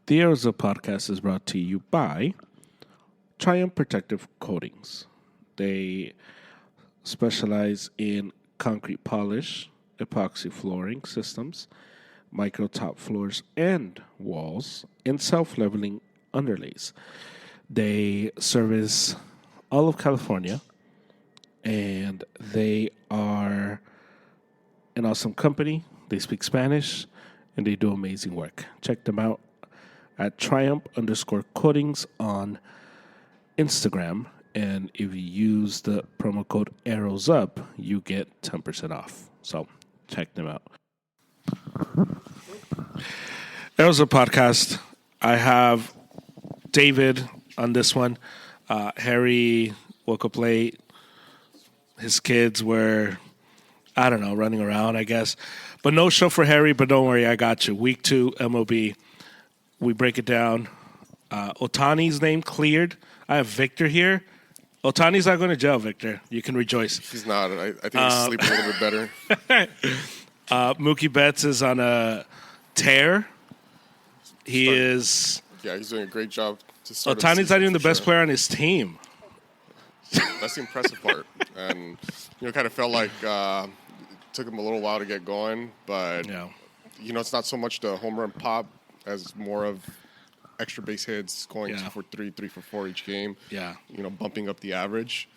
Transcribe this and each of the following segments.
The Arizona podcast is brought to you by Triumph Protective Coatings. They specialize in concrete polish, epoxy flooring systems, micro top floors and walls, and self-leveling underlays. They service all of California, and they are an awesome company. They speak Spanish, and they do amazing work. Check them out at Triumph_coatings on Instagram. And if you use the promo code ARROWSUP, you get 10% off. So check them out. Arrows Up podcast. I have David on this one. Harry woke up late. His kids were, I don't know, running around, I guess. But no show for Harry, but don't worry, I got you. Week 2, MLB. We break it down. Ohtani's name cleared. I have Victor here. Ohtani's not going to jail, Victor. You can rejoice. He's not. I think he's sleeping a little bit better. Mookie Betts is on a tear. He is... Yeah, he's doing a great job to start. Ohtani's not even the best player on his team. That's the impressive part. And, kind of felt like it took him a little while to get going. But, it's not so much the home run pop as more of extra base hits, going 2 for 3, 3 for 4 each game. Yeah. Bumping up the average.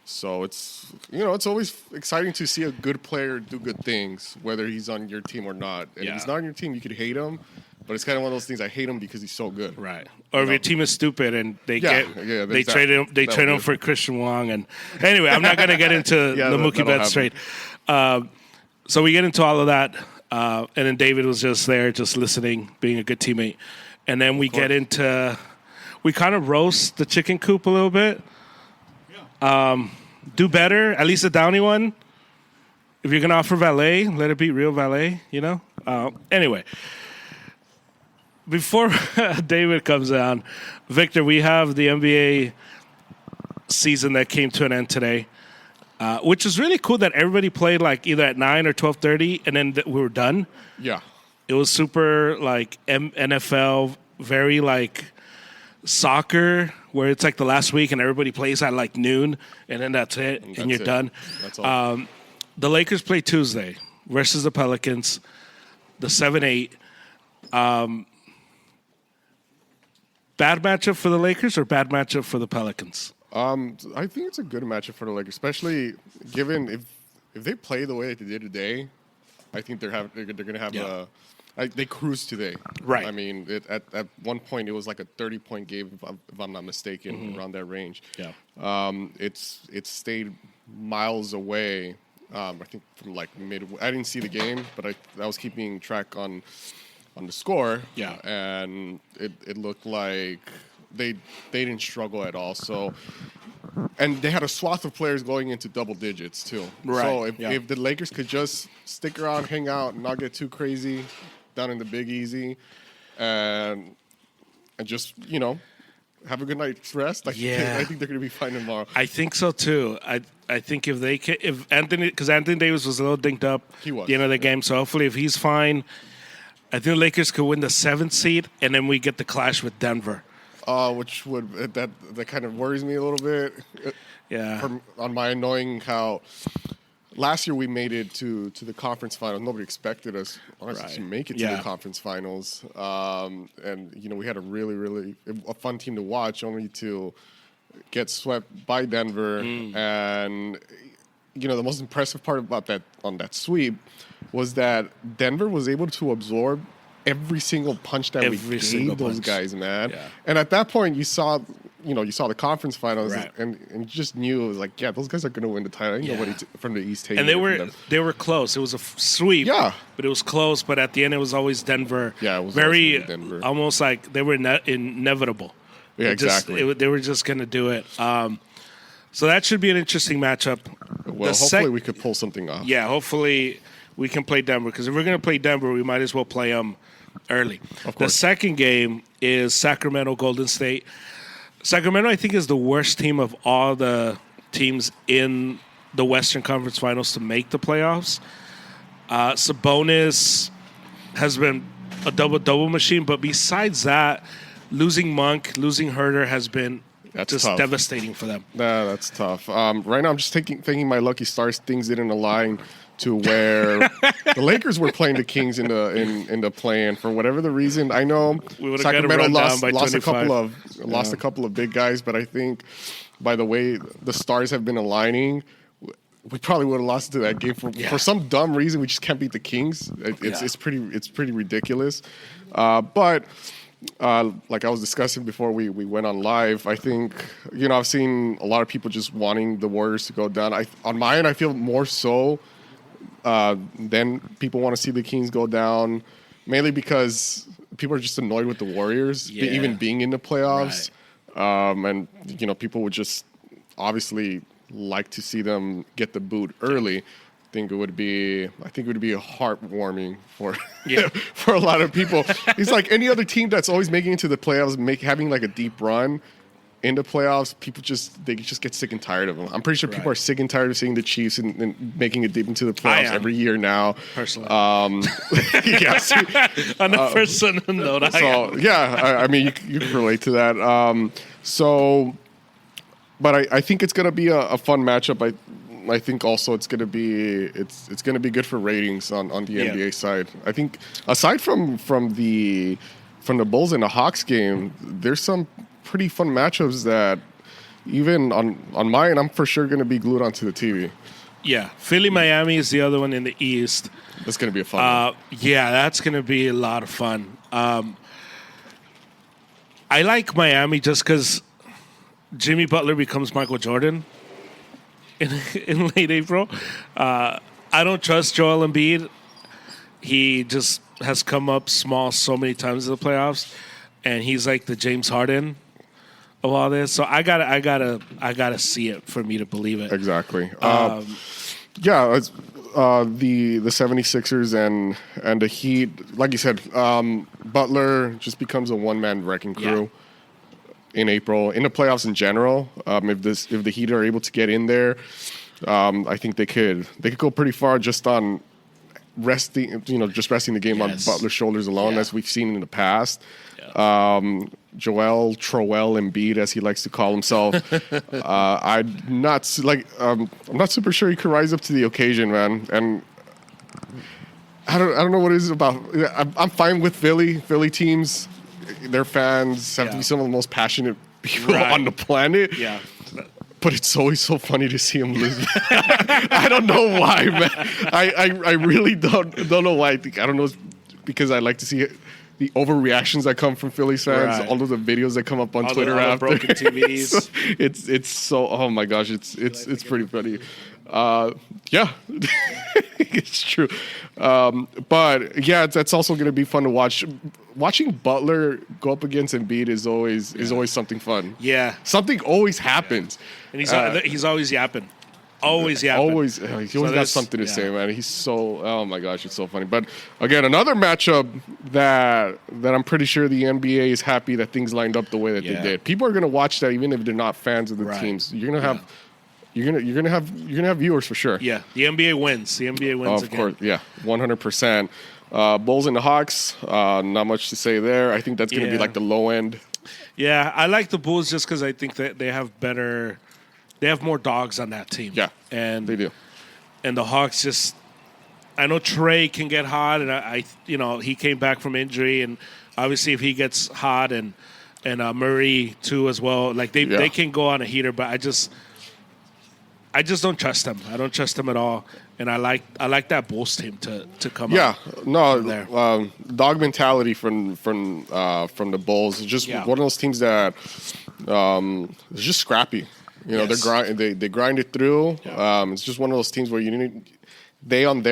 So it's, it's always exciting to see a good player do good things, whether he's on your team or not. And if he's not on your team, you could hate him. But it's kind of one of those things. I hate him because he's so good. Right. Or if your team is stupid and they trade him for Christian Wong. And anyway, I'm not going to get into the Mookie Betts trade. So we get into all of that. And then David was just there, just listening, being a good teammate. And then we get into, we kind of roast the chicken coop a little bit. Do better, at least a Downey one. If you're going to offer valet, let it be real valet, Anyway, before David comes on, Victor, we have the NBA season that came to an end today, which is really cool that everybody played like either at 9 or 12:30, and then we were done. Yeah. It was super like NFL, very like soccer, where it's like the last week and everybody plays at like noon, and then that's it, and you're done. That's all. The Lakers play Tuesday versus the Pelicans, the 7-8. Bad matchup for the Lakers or bad matchup for the Pelicans? I think it's a good matchup for the Lakers, especially given if they play the way that they did today. I think they're going to have they cruise today. Right. I mean, at one point it was like a 30-point game, if I'm not mistaken, around that range. Yeah. It's stayed miles away. I think from like I didn't see the game, but I was keeping track on the score. Yeah. And it looked like they didn't struggle at all. So, and they had a swath of players going into double digits too. Right. So if the Lakers could just stick around, hang out, and not get too crazy down in the Big Easy, and just have a good night's rest. I think they're going to be fine tomorrow. I think so too. I think if Anthony Davis was a little dinged up He was. at the end of the game, so hopefully if he's fine, I think the Lakers could win the 7th seed, and then we get the clash with Denver. Which would that kind of worries me a little bit. Yeah. On my knowing how last year we made it to the conference final. Nobody expected us honestly to make it to the conference finals. And we had a really, really a fun team to watch, only to get swept by Denver. And the most impressive part about that on that sweep was that Denver was able to absorb every single punch that we gave those guys, man. Yeah. And at that point, you saw the conference finals, and you just knew it was like, those guys are going to win the title. Ain't nobody from the East taking and they were close. It was a sweep, but it was close. But at the end, it was always Denver. Yeah, it was very Denver. Almost like they were inevitable. Yeah, exactly. They were just going to do it. So that should be an interesting matchup. Well, hopefully we could pull something off. Yeah, hopefully we can play Denver, because if we're going to play Denver, we might as well play them early. Of course. The second game is Sacramento Golden State. Sacramento, I think, is the worst team of all the teams in the Western Conference Finals to make the playoffs. Sabonis has been a double machine. But besides that, losing Monk, losing Herter has been just tough. Devastating for them. Nah, that's tough. Right now, I'm just thinking my lucky stars, things didn't align to where the Lakers were playing the Kings in the play-in for whatever the reason. I know Sacramento lost a couple of big guys, but I think by the way the stars have been aligning, we probably would have lost to that game for some dumb reason. We just can't beat the Kings. It's pretty ridiculous. But like I was discussing before we went on live, I think I've seen a lot of people just wanting the Warriors to go down. On my end, I feel more so. Then people want to see the Kings go down, mainly because people are just annoyed with the Warriors even being in the playoffs, and people would just obviously like to see them get the boot early. I think it would be heartwarming for for a lot of people. It's like any other team that's always making it to the playoffs, having like a deep run in the playoffs, people just get sick and tired of them. I'm pretty sure people are sick and tired of seeing the Chiefs and making it deep into the playoffs every year now. Personally, yes. On a personal note, I mean, you can relate to that. But I think it's going to be a fun matchup. I think also it's going to be good for ratings on the NBA side. I think aside from the Bulls and the Hawks game, there's some pretty fun matchups that even on mine, I'm for sure going to be glued onto the TV. Yeah, Philly, Miami is the other one in the East. That's going to be a fun one. Yeah, that's going to be a lot of fun. I like Miami just because Jimmy Butler becomes Michael Jordan in late April. I don't trust Joel Embiid. He just has come up small so many times in the playoffs, and he's like the James Harden of all this. So I gotta see it for me to believe it. Exactly. The 76ers and the Heat, like you said, Butler just becomes a one-man wrecking crew in April. In the playoffs in general, if the Heat are able to get in there, I think they could go pretty far just on resting the game on Butler's shoulders alone, as we've seen in the past. Joel Embiid, as he likes to call himself. I'm not super sure he could rise up to the occasion, man. And I don't know what it is about. I'm fine with Philly teams. Their fans have to be some of the most passionate people on the planet. Yeah. But it's always so funny to see him lose. I don't know why, man. I really don't know why. I don't know. It's because I like to see the overreactions that come from Phillies fans. All of the videos that come up on Twitter after. Broken TVs. So it's so. Oh my gosh, it's pretty funny. It's true. But yeah, that's also going to be fun to watch. Watching Butler go up against Embiid is always something fun. Yeah, something always happens, and he's always yapping. Always yapping. He always got something to say, man. He's so. Oh my gosh, it's so funny. But again, another matchup that I'm pretty sure the NBA is happy that things lined up the way that they did. People are going to watch that even if they're not fans of the teams. You're going to have. You're gonna have viewers for sure. Yeah, the NBA wins. The NBA wins of course, 100%. Bulls and the Hawks. Not much to say there. I think that's gonna be like the low end. Yeah, I like the Bulls just because I think that they have more dogs on that team. Yeah, and they do. And the Hawks just, I know Trey can get hot, and I he came back from injury, and obviously if he gets hot, and Murray too as well, like they can go on a heater, but I just don't trust them. I don't trust them at all, and I like that Bulls team to come. Yeah, no, dog mentality from the Bulls is just one of those teams that is just scrappy. They grind it through. Yeah. It's just one of those teams where they don't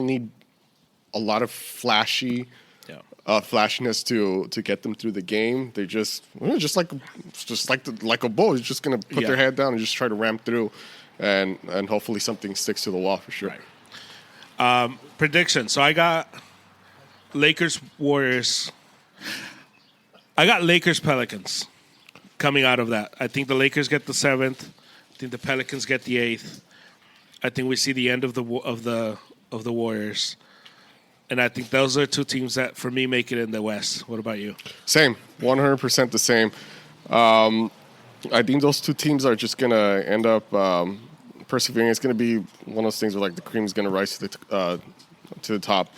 need a lot of flashiness to get them through the game. They just like a bull. He's just gonna put their head down and just try to ramp through. And hopefully something sticks to the wall for sure. Right. Prediction. So I got Lakers Warriors. I got Lakers Pelicans coming out of that. I think the Lakers get the 7th. I think the Pelicans get the 8th. I think we see the end of the Warriors. And I think those are two teams that, for me, make it in the West. What about you? Same, 100% the same. I think those two teams are just going to end up persevering. It's going to be one of those things where like the cream is going to rise to the top.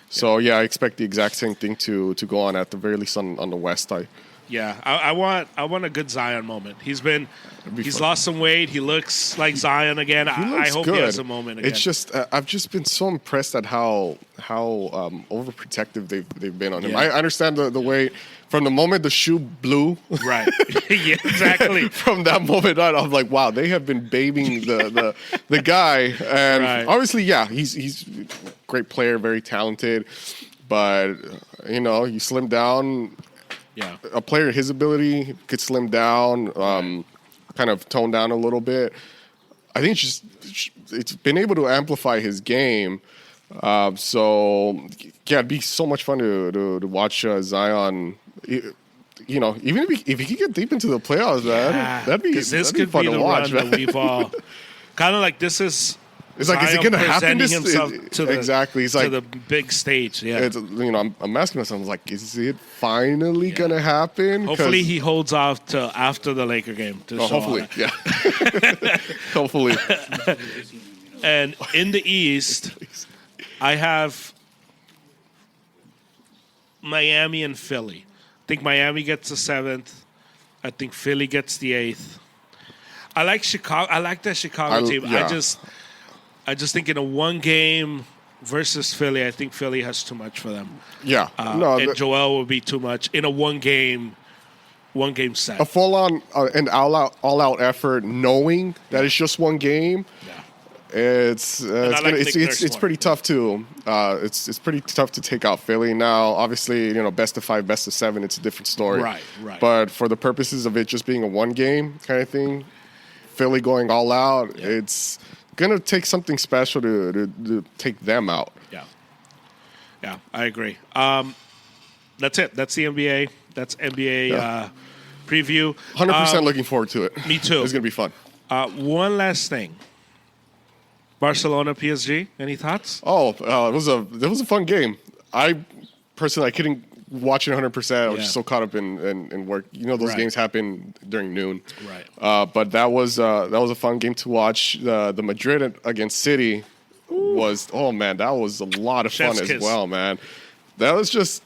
So, yeah, I expect the exact same thing to go on at the very least on the West side. Yeah, I want a good Zion moment. He's lost some weight. He looks like Zion again. I hope good. He has a moment again. It's just I've just been so impressed at how overprotective they've been on him. Yeah. I understand the weight. From the moment the shoe blew, right? Yeah, exactly. From that moment on, I'm like, wow, they have been babying the guy, and obviously, yeah, he's a great player, very talented, but you slim down. Yeah, a player his ability could slim down, kind of tone down a little bit. I think it's been able to amplify his game. So yeah, it'd be so much fun to watch Zion. Even if he could get deep into the playoffs, man, that'd be fun to watch. That we've all kind of like this is. It's like, is it going to happen? Exactly. He's like, to the big stage. Yeah. I'm asking myself, like, is it finally going to happen? Hopefully, he holds off till after the Laker game. Hopefully, yeah. Hopefully. And in the East, I have Miami and Philly. I think Miami gets the 7th. I think Philly gets the 8th. I like Chicago. I like that Chicago team. Yeah. I just think in a one game versus Philly, I think Philly has too much for them. Yeah. And Joel will be too much in a one game set. A full on and all out effort, knowing that it's just one game. Yeah. It's pretty tough to it's pretty tough to take out Philly now. Obviously, best of 5, best of 7, it's a different story. Right. But for the purposes of it just being a one game kind of thing, Philly going all out, it's gonna take something special to take them out. Yeah, I agree. That's it. That's the NBA. That's NBA preview. 100% looking forward to it. Me too. It's gonna be fun. One last thing. Barcelona PSG. Any thoughts? It was a fun game. I personally couldn't watch it 100%. I was just so caught up in work. Those games happen during noon. Right. But that was a fun game to watch. The Madrid against City was that was a lot of fun as well, man. That was just.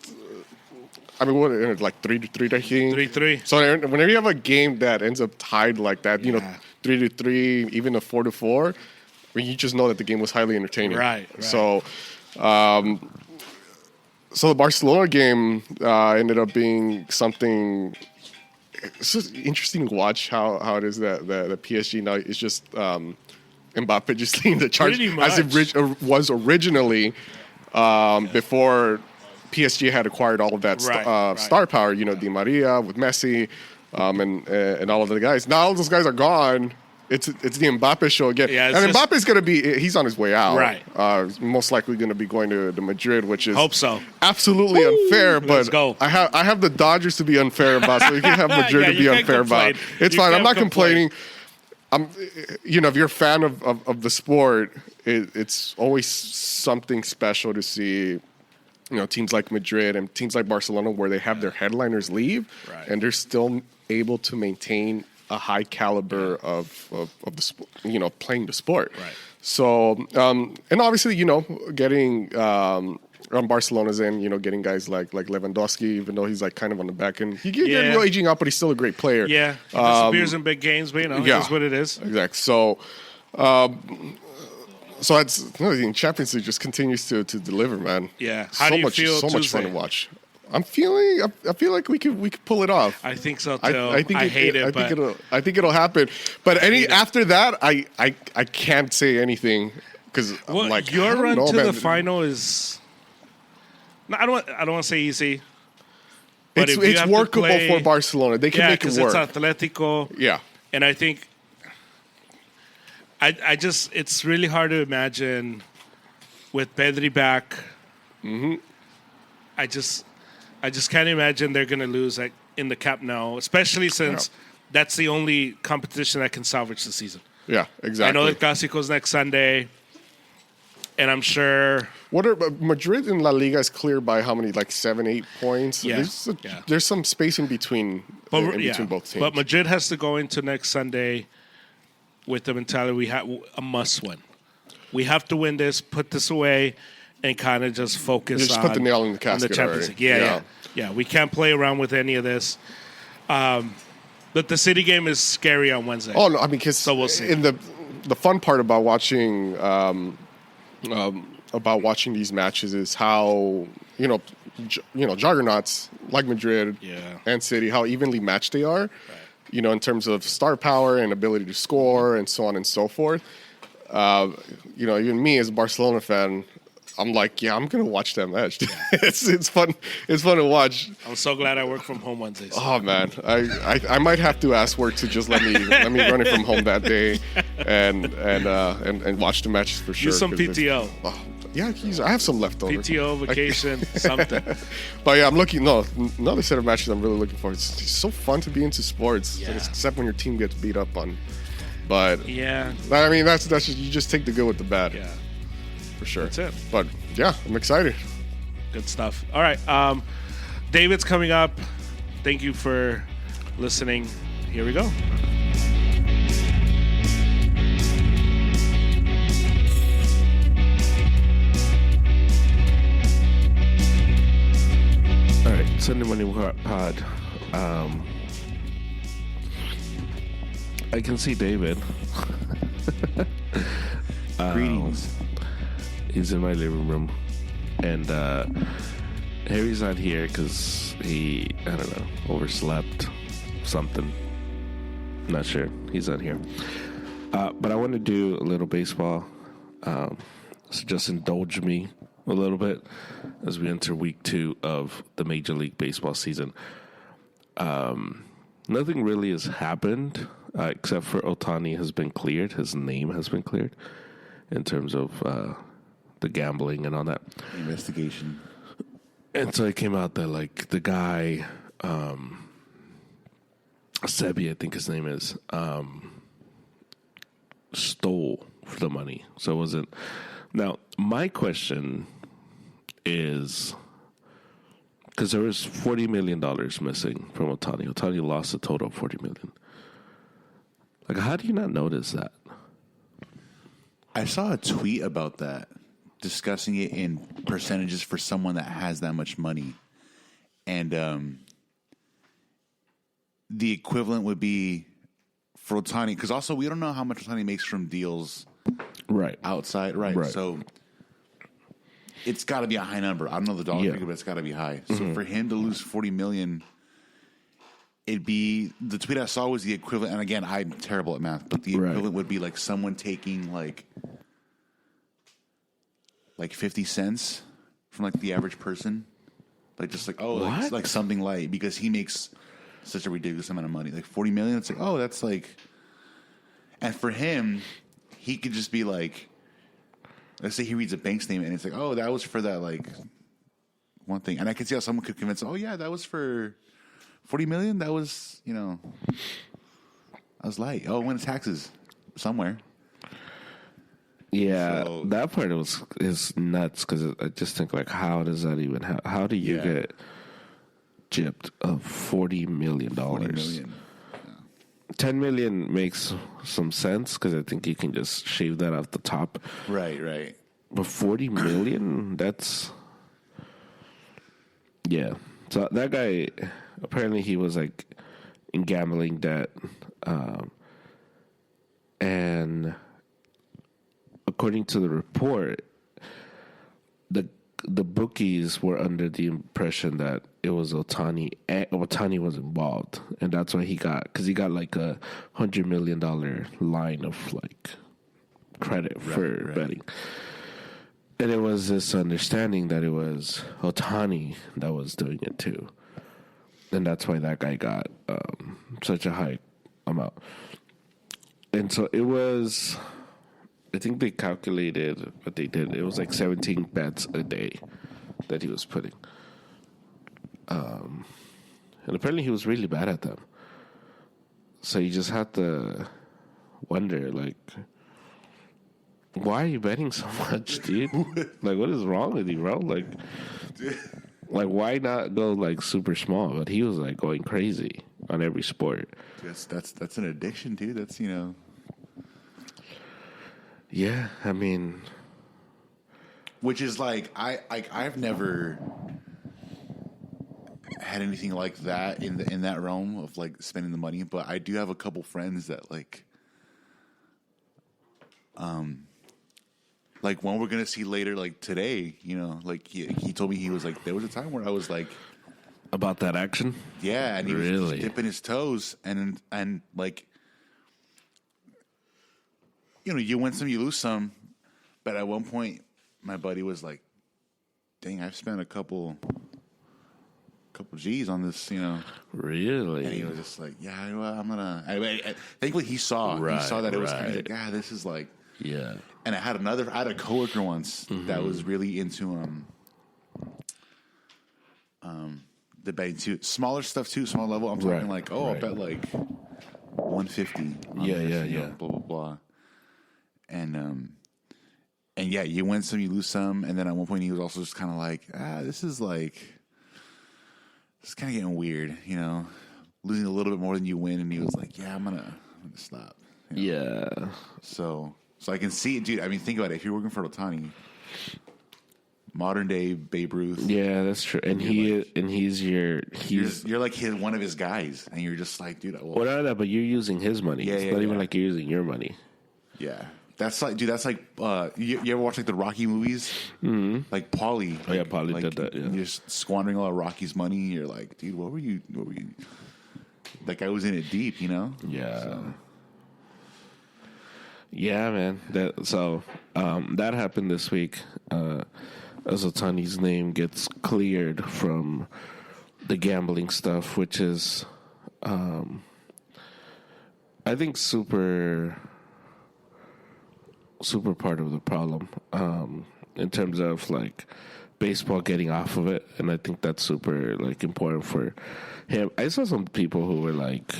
I mean, what like 3-3, I think. 3-3. So whenever you have a game that ends up tied like that, 3-3, even a 4-4, you just know that the game was highly entertaining. Right. So. So the Barcelona game ended up being something. It's just interesting to watch how it is that the PSG now is just Mbappe just leading the charge as it was originally before PSG had acquired all of that star power. Di Maria with Messi and all of the guys. Now all those guys are gone. It's the Mbappe show again. Yeah, and Mbappe's going to he's on his way out. Right. Most likely going to be going to Madrid, which is hope so. Absolutely unfair. But let's go. I have the Dodgers to be unfair about, so you can have Madrid to be unfair about. It's fine. I'm not complaining. If you're a fan of the sport, it's always something special to see. Teams like Madrid and teams like Barcelona where they have their headliners leave, and they're still able to maintain a high caliber of the sport, playing the sport. Right. So, and obviously, getting on Barcelona's end, getting guys like Lewandowski, even though he's like kind of on the back end, he getting a little aging up, but he's still a great player. Yeah, he disappears in big games, but it's what it is. Exactly. So, that's another thing. Champions League just continues to deliver, man. Yeah. How do you feel? So much fun to watch. I feel like we could pull it off. I think so too. I think it'll happen. But after that, I can't say anything because I'm like your run to the final is. No, I don't want to say easy. But it's workable for Barcelona. They can make it work. It's Atletico. Yeah, and I think. It's really hard to imagine with Pedri back. Mm-hmm. I just can't imagine they're going to lose in the Camp Nou, especially since that's the only competition that can salvage the season. Yeah, exactly. I know that Clásico's next Sunday. And I'm sure... Madrid in La Liga is clear by how many, like 7, 8 points? Yeah. There's some space in between, between both teams. But Madrid has to go into next Sunday with the mentality we have a must win. We have to win this, put this away, and kind of just focus on... put the nail in the casket the Champions League. Yeah. We can't play around with any of this. But the City game is scary on Wednesday. Oh, no, I mean, because so we'll see. In the fun part about watching these matches is how juggernauts like Madrid and City, how evenly matched they are. Right. In terms of star power and ability to score and so on and so forth. Even me as a Barcelona fan, I'm like, I'm gonna watch that match. It's fun. It's fun to watch. I'm so glad I work from home Wednesdays. Oh man, I might have to ask work to just let me run it from home that day and watch the matches for sure. Use some PTO. I have some leftover. PTO, vacation, something. But I'm looking. Another set of matches I'm really looking for. It's so fun to be into sports, except when your team gets beat up on. But I mean, that's just, you just take the good with the bad. Yeah. For sure. That's it. But I'm excited. Good stuff. All right. David's coming up. Thank you for listening. Here we go. All right. Sunday Morning Pod. I can see David. Greetings. He's in my living room, and Harry's not here because he, overslept something. Not sure. He's not here. But I want to do a little baseball. So just indulge me a little bit as we enter week 2 of the Major League Baseball season. Nothing really has happened except for Ohtani has been cleared. His name has been cleared in terms of the gambling and all that investigation. And so it came out that like the guy Sebi, I think his name is, stole the money. So it wasn't. Now my question is, because there was $40 million missing from Ohtani. Ohtani lost a total of $40 million. Like, how do you not notice that? I saw a tweet about that, discussing it in percentages for someone that has that much money. And the equivalent would be for Ohtani, because also we don't know how much Ohtani makes from deals outside. Right. So it's got to be a high number. I don't know the dollar figure, but it's got to be high. So for him to lose $40 million, it'd be, the tweet I saw was the equivalent, and again, I'm terrible at math, but the equivalent would be like someone taking like 50 cents from like the average person. Like just like, like something light, because he makes such a ridiculous amount of money. Like $40 million, it's like, that's like, and for him, he could just be like, let's say he reads a bank statement and it's like, that was for that like one thing. And I could see how someone could convince, that was for $40 million. That was, that was light. When taxes somewhere. Yeah, so, that part is nuts, because I just think like, how does that even happen? How do you get gypped of $40 million? $40 million. $10 million makes some sense, because I think you can just shave that off the top. Right. But $40 million, that's... Yeah. So that guy, apparently he was like in gambling debt. And according to the report, the bookies were under the impression that it was Ohtani, and Ohtani was involved, and that's why he got like a $100 million line of like credit for betting, and it was this understanding that it was Ohtani that was doing it too, and that's why that guy got such a high amount, and so it was. I think they calculated what they did. It was like 17 bets a day that he was putting. And apparently he was really bad at them. So you just have to wonder, like, why are you betting so much, dude? Like, what is wrong with you, bro? Like, why not go like super small? But he was like going crazy on every sport. That's an addiction, dude. That's, you know. Yeah, I mean, which is like I've never had anything like that in that realm of like spending the money, but I do have a couple friends that like when we're gonna see later, like today, you know, like he told me he was like, there was a time where I was like about that action. Yeah, and he was just dipping his toes, and like, you know, you win some, you lose some, but at one point, my buddy was like, "Dang, I've spent a couple G's on this, you know." Really? And he was just like, "Yeah, well, I'm gonna." Thankfully, he saw that it was kind of like, "Yeah, this is like." Yeah. And I had a coworker once that was really into the betting too, smaller stuff too, small level. I'm talking like, I'll bet like 150. Yeah. Blah blah blah. And yeah, you win some, you lose some, and then at one point he was also just kind of like, this is kind of getting weird, you know, losing a little bit more than you win, and he was like, I'm gonna stop. You know? Yeah. So I can see it, dude. I mean, think about it. If you're working for Ohtani, modern day Babe Ruth. Yeah, that's true. And you're like one of his guys, and you're just like, dude. Well, not that, but you're using his money. It's not even like you're using your money. Yeah, that's like, dude. That's like, you ever watch like the Rocky movies? Mm-hmm. Like Paulie. Oh yeah, Paulie did that. Yeah. You're just squandering all of Rocky's money. You're like, dude, what were you? That guy was in it deep, you know? Yeah. So. Yeah, man. That happened this week. As Ohtani's name gets cleared from the gambling stuff, which is, I think, super part of the problem in terms of like baseball getting off of it, and I think that's super like important for him. I saw some people who were like,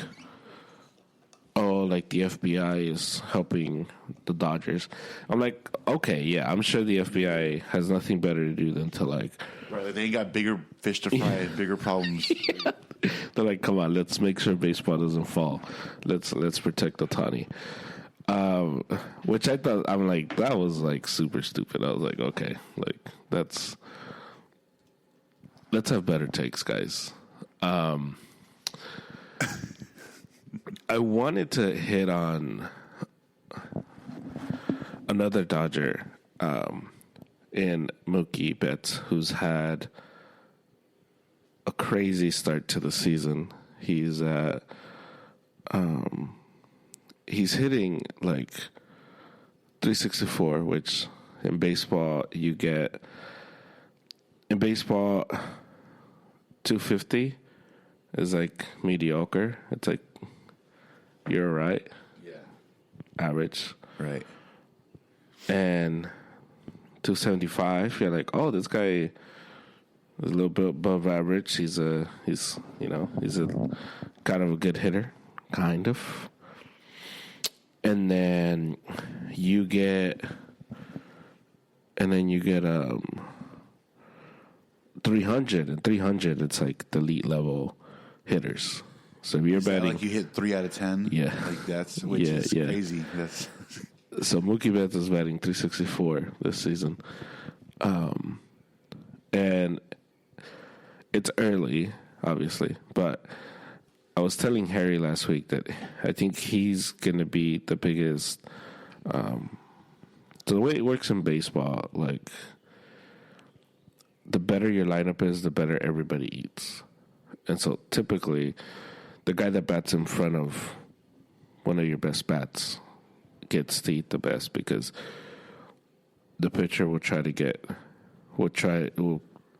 "Oh, like the FBI is helping the Dodgers." I'm like, okay, yeah, I'm sure the FBI has nothing better to do than to like, right? They ain't got bigger fish to fry, bigger problems. Yeah. They're like, come on, let's make sure baseball doesn't fall. Let's protect Ohtani. Which I thought, I'm like, that was like super stupid. I was like, okay, like let's have better takes, guys. I wanted to hit on another Dodger in Mookie Betts, who's had a crazy start to the season. He's hitting like 364, which in baseball you get. In baseball, 250 is like mediocre. It's like you're right. Yeah. Average. Right. And 275, you're like, oh, this guy is a little bit above average. He's a kind of a good hitter, kind of. And then you get 300, and 300 it's like the elite level hitters. So if you're betting, like you hit 3 out of 10, yeah, like that's is crazy. That's so Mookie Betts is batting 364 this season, and it's early, obviously, but I was telling Harry last week that I think he's going to be the biggest. So the way it works in baseball, like the better your lineup is, the better everybody eats, and so typically, the guy that bats in front of one of your best bats gets to eat the best, because the pitcher will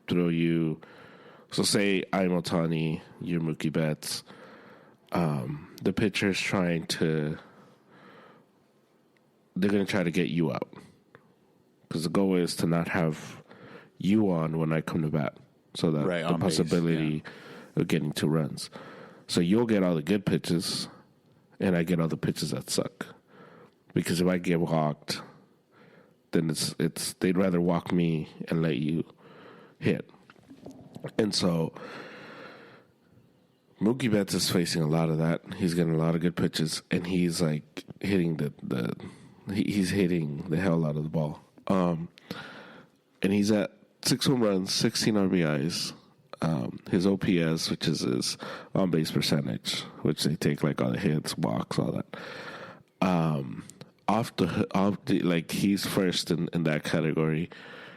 throw you. So say I'm Ohtani, you're Mookie Betts. The pitcher's they're going to try to get you out, because the goal is to not have you on when I come to bat, so that the possibility of getting 2 runs. So you'll get all the good pitches, and I get all the pitches that suck. Because if I get walked, then it's they'd rather walk me and let you hit. And so Mookie Betts is facing a lot of that. He's getting a lot of good pitches, and he's like hitting he's hitting the hell out of the ball. And he's at 6 home runs, 16 RBIs. His OPS, which is his on base percentage, which they take like all the hits, walks, all that. He's first in that category.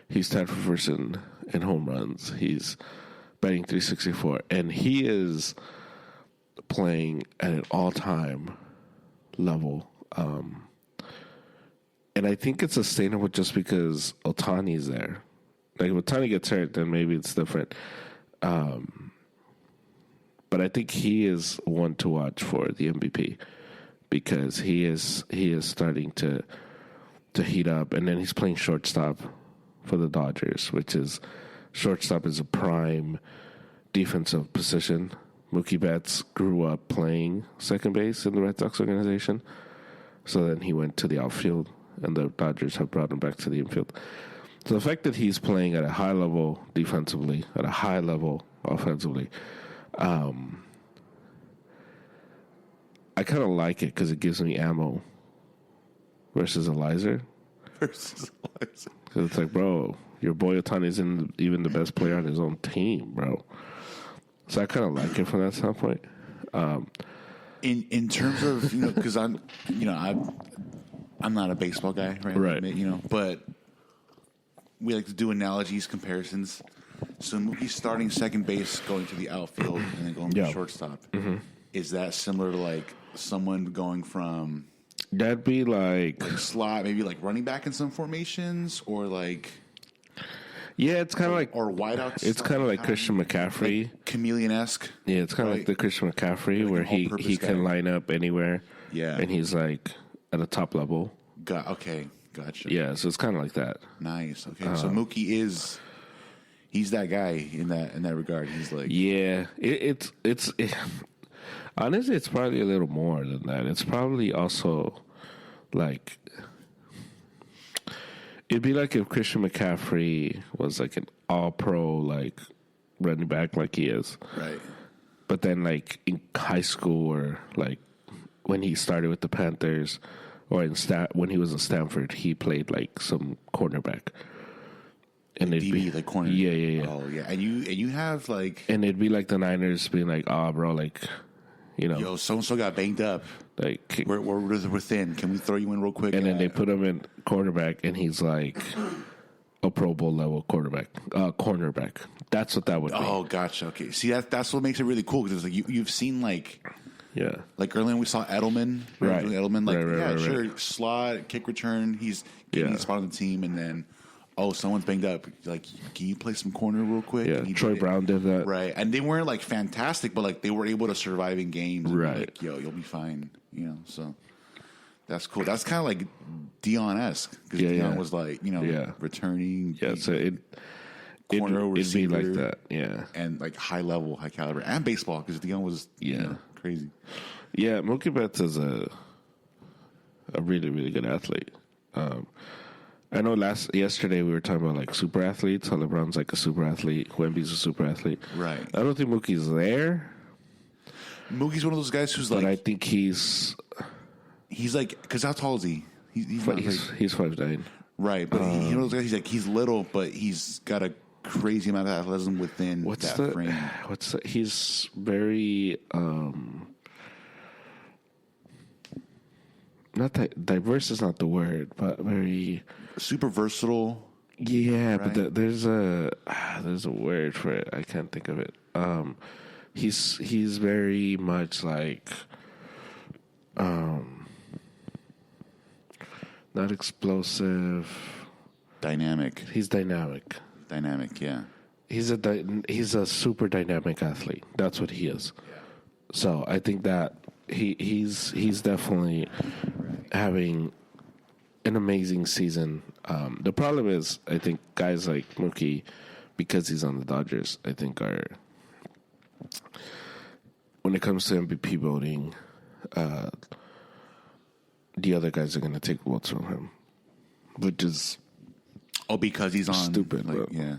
He's tied for first in home runs. He's batting .364, and he is playing at an all-time level. And I think it's sustainable just because Ohtani's there. Like, if Ohtani gets hurt, then maybe it's different. But I think he is one to watch for the MVP because he is starting to heat up, and then he's playing shortstop for the Dodgers, which is shortstop is a prime defensive position. Mookie Betts grew up playing second base in the Red Sox organization, so then he went to the outfield, and the Dodgers have brought him back to the infield. So the fact that he's playing at a high level defensively, at a high level offensively, I kind of like it because it gives me ammo versus Eliza. Because it's like, bro, your boy Ohtani isn't even the best player on his own team, bro. So I kind of like it from that standpoint. In terms of, because I'm not a baseball guy, right? But we like to do analogies, comparisons. So Mookie's starting second base, going to the outfield, and then going to shortstop. Mm-hmm. Is that similar to like someone going from? That'd be like slot, maybe like running back in some formations, or like. Yeah, it's kind of like or wideouts. It's kind of like Christian McCaffrey, like chameleon-esque. Yeah, it's kind of like the Christian McCaffrey like where he can line up anywhere. Yeah, and he's like at a top level. Okay, gotcha. Yeah, so it's kind of like that. Nice. Okay, so Mookie he's that guy in that regard. He's like it's honestly it's probably a little more than that. It's probably also like. It'd be like if Christian McCaffrey was like an all-pro, like running back, like he is, right? But then, like in high school, or like when he started with the Panthers, or when he was in Stanford, he played like some cornerback, and it'd be like corner. Yeah. Oh yeah, and you have like, and it'd be like the Niners being like, "Oh, bro, like, yo, so and so got banged up." Like we're thin. Can we throw you in real quick? And then they put him in cornerback, and he's like a Pro Bowl level cornerback. That's what that would be. Oh, gotcha. Okay, see that's what makes it really cool because it's like you've seen like earlier we saw Edelman, right? Edelman, like right. slot, kick return. He's getting the spot on the team, and then someone's banged up. Like, can you play some corner real quick? Yeah, Troy Brown did that, right? And they weren't like fantastic, but like they were able to survive in games, right? Like, yo, you'll be fine. So that's cool. That's kind of like Dion-esque because Dion was like, returning. Yeah, so it'd be like that. Yeah, and like high level, high caliber, and baseball because Dion was crazy. Yeah, Mookie Betts is a really, really good athlete. I know yesterday we were talking about like super athletes. How LeBron's like a super athlete, Wemby's a super athlete. Right. I don't think Mookie's there. Mookie's one of those guys who's like. But I think he's like, because how tall is he? He's 5'9". Right, but he's one of those guys. He's little, but he's got a crazy amount of athleticism within that frame. He's very not that diverse is not the word, but very super versatile. Yeah, right? But there's a word for it. I can't think of it. He's very much like not explosive, dynamic. He's dynamic. Dynamic, yeah. He's a super dynamic athlete. That's what he is. Yeah. So I think that he's definitely having an amazing season. The problem is, I think guys like Mookie, because he's on the Dodgers, I think are, when it comes to MVP voting, the other guys are going to take votes from him, which is Oh, because he's on. Stupid. Like, yeah.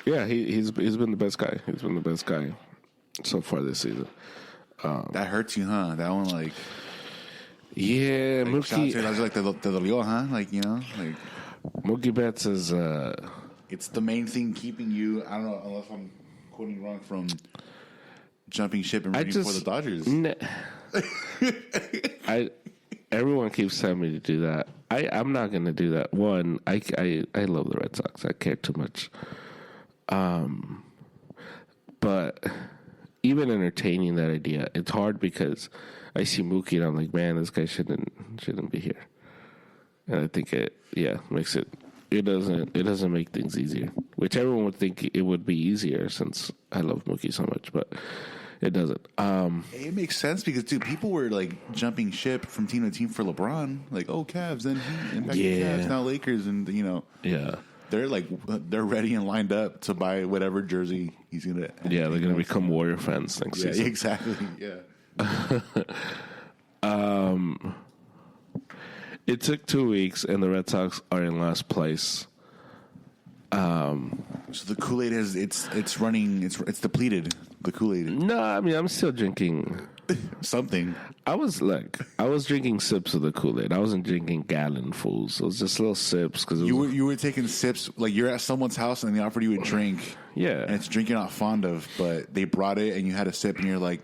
Yeah, he's been the best guy. He's been the best guy so far this season. That hurts you, huh? That one, like... Yeah, like, Mookie... I was like, te dolió, huh? Like, you know? Like... Mookie Betts is... It's the main thing keeping you... I don't know, unless I'm quoting wrong from jumping ship and rooting for the Dodgers. Everyone keeps telling me to do that. I'm not going to do that. One, I love the Red Sox. I care too much. But even entertaining that idea, it's hard because I see Mookie and I'm like, man, this guy shouldn't be here. And I think it makes it doesn't make things easier. Which everyone would think it would be easier since I love Mookie so much, but it doesn't. It makes sense because, dude, people were like jumping ship from team to team for LeBron. Like, oh, Cavs, then Heat, and back to Cavs, now Lakers, and they're ready and lined up to buy whatever jersey he's gonna. Yeah, they're gonna become Warrior fans next season. Exactly. Yeah. It took 2 weeks, and the Red Sox are in last place. So the Kool-Aid it's running. It's depleted. The Kool-Aid. No, I mean I'm still drinking something. I was drinking sips of the Kool-Aid. I wasn't drinking gallonfuls. It was just little sips because you were taking sips. Like you're at someone's house and they offered you a drink. Yeah, and it's a drink you're not fond of, but they brought it and you had a sip and you're like,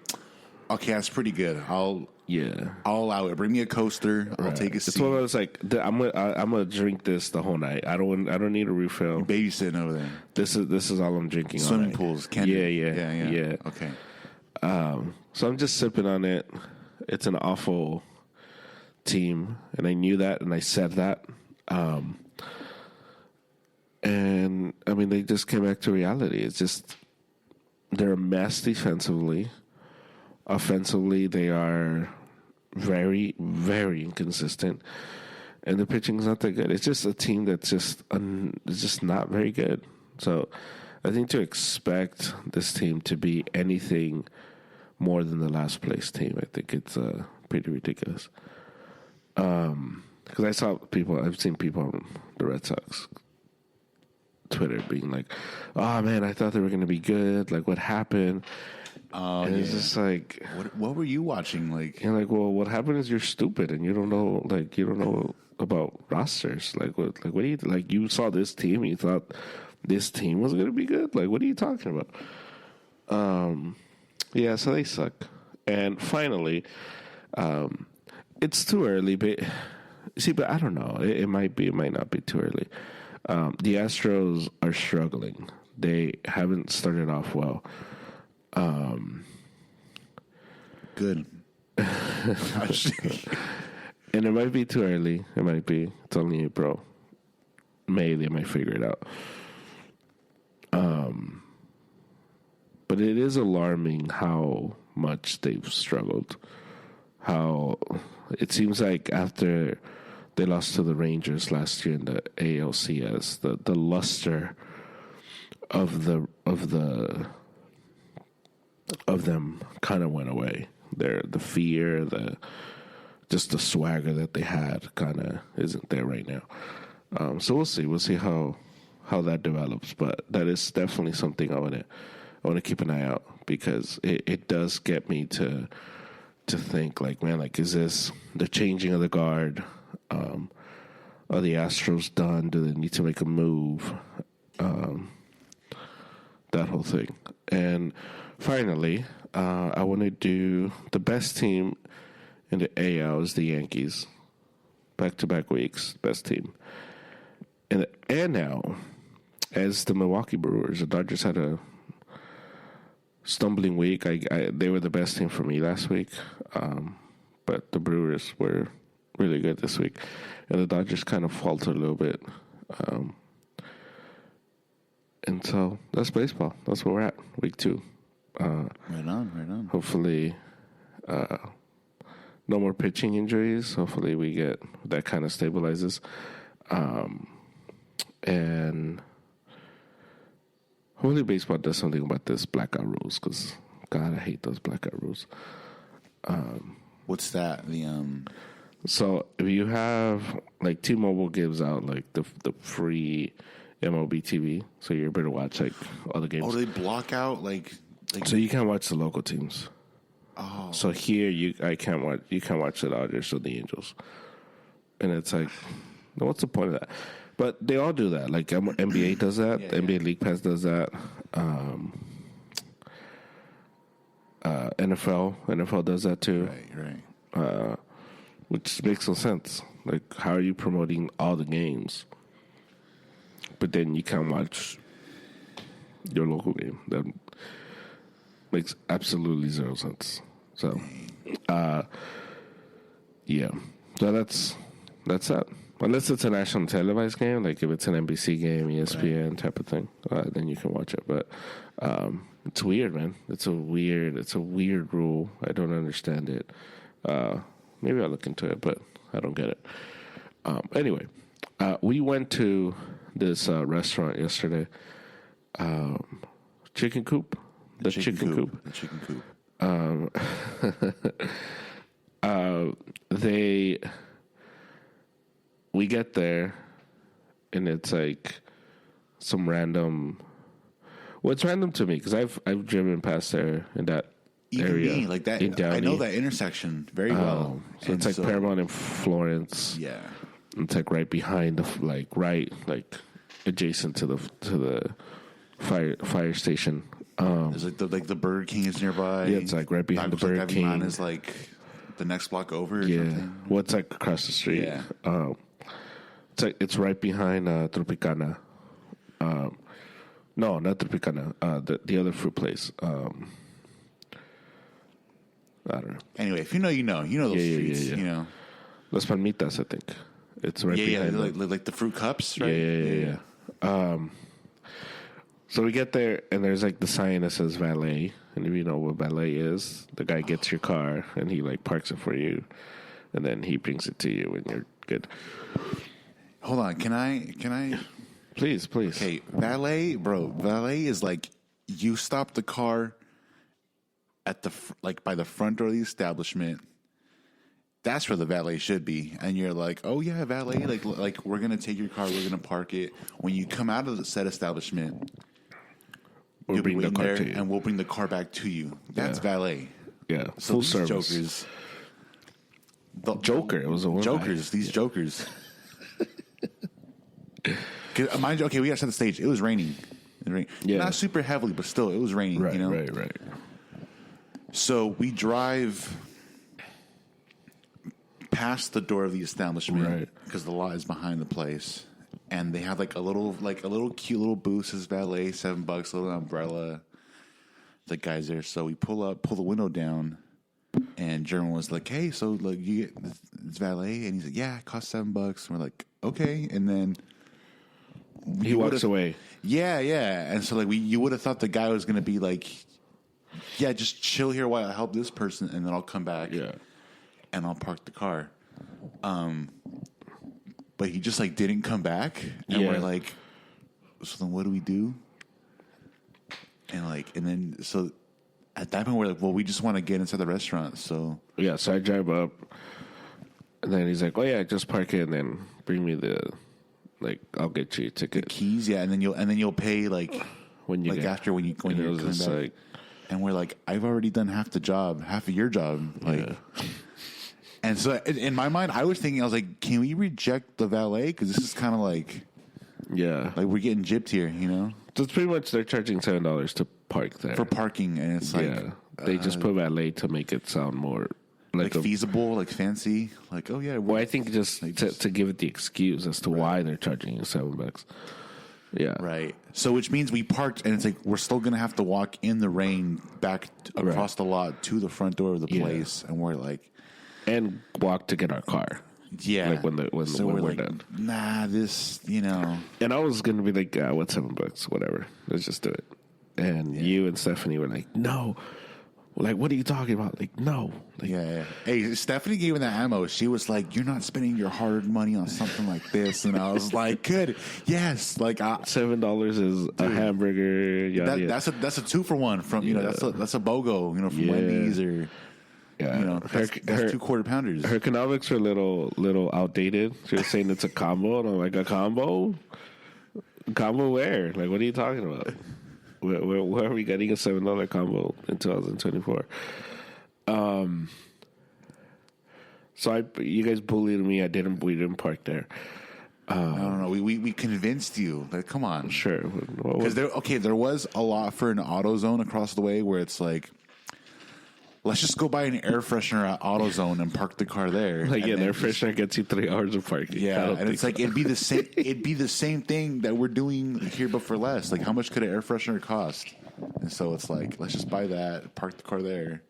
okay, that's pretty good. I'll allow it. Bring me a coaster. I'll take a seat. It's one of those like I'm gonna drink this the whole night. I don't need a refill. You're babysitting over there. This is all I'm drinking. Swimming pools. Yeah. Okay. So I'm just sipping on it. It's an awful team, and I knew that, and I said that. And I mean, they just came back to reality. It's just they're a mess defensively. Offensively, they are very, very inconsistent, and the pitching's not that good. It's just a team that's just not very good. So, I think to expect this team to be anything more than the last place team, I think it's pretty ridiculous. Because I've seen people on the Red Sox Twitter being like, "Oh man, I thought they were going to be good. Like, what happened?" And it's just like, what were you watching? Like, you're like, well, what happened is you're stupid and you don't know about rosters. Like, what do you like? You saw this team, and you thought this team was going to be good. Like, what are you talking about? Yeah, so they suck. And finally, it's too early, but I don't know. It might be, it might not be too early. The Astros are struggling. They haven't started off well. Good. And it might be too early. It might be. It's only April. May, they might figure it out. But it is alarming how much they've struggled. How it seems like after they lost to the Rangers last year in the ALCS, the luster of them kind of went away. The fear, just the swagger that they had kind of isn't there right now. So we'll see. We'll see how that develops. But that is definitely something I want to keep an eye out, because it does get me to think like, man, like, is this the changing of the guard? Are the Astros done? Do they need to make a move? That whole thing. And finally, I want to do the best team in the AL is the Yankees. Back-to-back weeks, best team. And now, as the Milwaukee Brewers, the Dodgers had a stumbling week. They were the best team for me last week, but the Brewers were really good this week. And the Dodgers kind of faltered a little bit. And so that's baseball. That's where we're at, week 2. Right on. Hopefully, no more pitching injuries. Hopefully, we get that kind of stabilizes. And hopefully, baseball does something about this blackout rules, because, God, I hate those blackout rules. What's that? So if you have like T-Mobile gives out like the free MLB TV, so you're able to watch like all the games. Oh, they block out like so you can't watch the local teams. Oh, so here you can't watch the Dodgers or the Angels, and it's like, what's the point of that? But they all do that. Like NBA does that. NBA League Pass does that. NFL does that too. Right. Which makes no sense. Like, how are you promoting all the games, but then you can't watch your local game? That makes absolutely zero sense. So, yeah. So that's that. Unless it's a national televised game, like if it's an NBC game, ESPN type of thing, then you can watch it. But it's weird, man. It's a weird rule. I don't understand it. Maybe I'll look into it, but I don't get it. Anyway, we went to this restaurant yesterday. Chicken Coop? The Chicken Coop. The Chicken Coop. We get there, and it's like some random. Well, it's random to me because I've driven past there in that area. Me, like that. I know that intersection very well. So it's like Paramount and Florence. Yeah, it's like right behind the adjacent to the fire station. There's like the Burger King is nearby. Yeah, it's like right behind the Burger King. Is like the next block over. Or something. Well, it's like across the street. Yeah. It's right behind Tropicana. No, not Tropicana. The other fruit place. I don't know. Anyway, if you know, you know those streets. Yeah. You know, Las Palmitas, I think. It's right behind. Like the fruit cups, right? Yeah. So we get there, and there's like the sign that says valet, and if you know what valet is, the guy gets your car and he like parks it for you, and then he brings it to you, and you're good. Hold on, can I? Please. Okay, valet, bro. Valet is like you stop the car at by the front door of the establishment. That's where the valet should be, and you're like, oh yeah, valet. Like we're gonna take your car, we're gonna park it. When you come out of the said establishment, we'll bring the car to you, and we'll bring the car back to you. That's valet. Yeah, so full these service. Jokers. It was a woman. Jokers. These jokers. Mind you, okay, we got to set the stage. It was raining. Yeah. Not super heavily, but still, it was raining. Right, you know? Right. So we drive past the door of the establishment because the lot is behind the place, and they have like a little cute little booth says valet, $7, a little umbrella. The guy's there, so we pull the window down, and German was like, "Hey, so like you get it's valet," and he's like, "Yeah, it costs $7." And we're like, "Okay," and then he walks away. Yeah, and so like you would have thought the guy was gonna be like, "Yeah, just chill here while I help this person, and then I'll come back." Yeah. And I'll park the car. But he just like didn't come back, and we're like, so then what do we do? And then so at that point we're like, well, we just want to get inside the restaurant. So yeah, so I drive up, and then he's like, oh yeah, just park it, and then bring me I'll get you a ticket, the keys, and then you'll pay when you after when you come back. Like, and we're like, I've already done half of your job, And so in my mind, I was thinking, can we reject the valet? Because this is kind of like we're getting gypped here, you know? So it's pretty much they're charging $7 to park there. For parking, and it's they just put valet to make it sound more feasible, like fancy. Like, oh yeah. Well, I think just to give it the excuse as to why they're charging you $7. Yeah. Right. So which means we parked, and it's like we're still going to have to walk in the rain back across the lot to the front door of the place, and we're like... And walk to get our car. Yeah. Like when we're done. Nah, this, you know. And I was going to be like, what's $7? Whatever. Let's just do it. And you and Stephanie were like, no. Like, what are you talking about? Like, no. Like, yeah. Hey, Stephanie gave me that ammo. She was like, you're not spending your hard money on something like this. And I was like, good. Yes. Like, $7 is a hamburger. That's a 2-for-1 from, that's a BOGO, from Wendy's or... Yeah, you know, that's 2 quarter-pounders. Her economics are a little outdated. She was saying it's a combo, and I'm like, a combo? Combo where? Like, what are you talking about? Where are we getting a $7 combo in 2024? So you guys bullied me. We didn't park there. I don't know. We convinced you. Like, come on. Sure. Because there was a lot for an AutoZone across the way where it's like, let's just go buy an air freshener at AutoZone and park the car there. Like, yeah, the air freshener gets you 3 hours of parking. Yeah, and it's like it'd be the same. It'd be the same thing that we're doing here, but for less. Like, how much could an air freshener cost? And so it's like, let's just buy that, park the car there.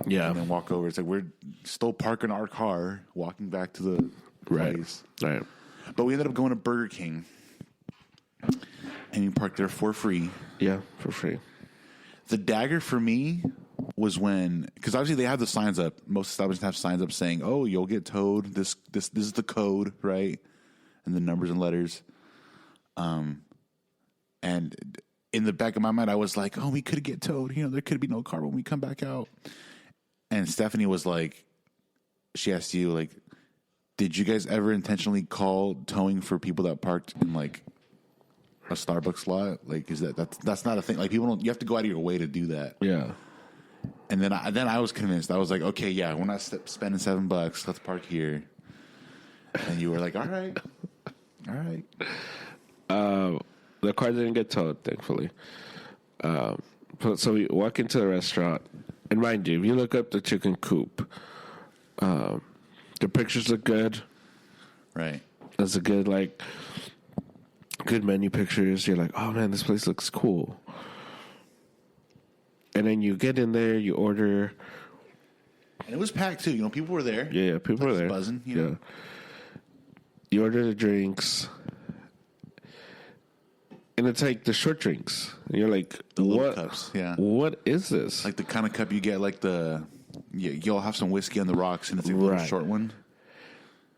Yeah, and then walk over. It's like we're still parking our car, walking back to the place. Right. But we ended up going to Burger King, and you parked there for free. Yeah, for free. The dagger for me was when, because obviously they have the signs up. Most establishments have signs up saying, "Oh, you'll get towed. This is the code, right?" And the numbers and letters. And in the back of my mind, I was like, "Oh, we could get towed. You know, there could be no car when we come back out." And Stephanie was like, she asked you, like, did you guys ever intentionally call towing for people that parked in like a Starbucks lot? Like, is that's not a thing? Like, people don't. You have to go out of your way to do that. Yeah. And then I was convinced. I was like, okay, yeah, we're not spending $7. Let's park here. And you were like, all right. The car didn't get towed, thankfully. So we walk into the restaurant, and mind you, if you look up the chicken coop, the pictures look good. Right. That's a good menu pictures. You're like, oh man, this place looks cool. And then you get in there, you order. And it was packed too. You know, people were there. Yeah, people were there. Buzzing, you know? You order the drinks. And it's like the short drinks. And you're like, what cups? Yeah. What is this? Like the kind of cup you get, like you'll have some whiskey on the rocks, and it's a little short one.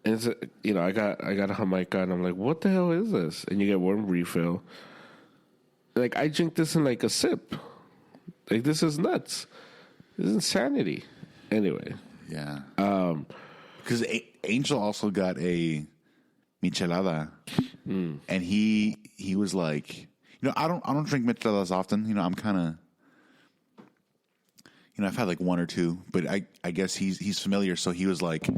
And it's I got a Jamaica, and I'm like, what the hell is this? And you get one refill. Like, I drink this in like a sip. Like, this is nuts. This is insanity. Anyway. Yeah. Because Angel also got a michelada, and he was like, you know, I don't drink micheladas often. You know, I'm kind of, you know, I've had like one or two, but I guess he's familiar. So he was like,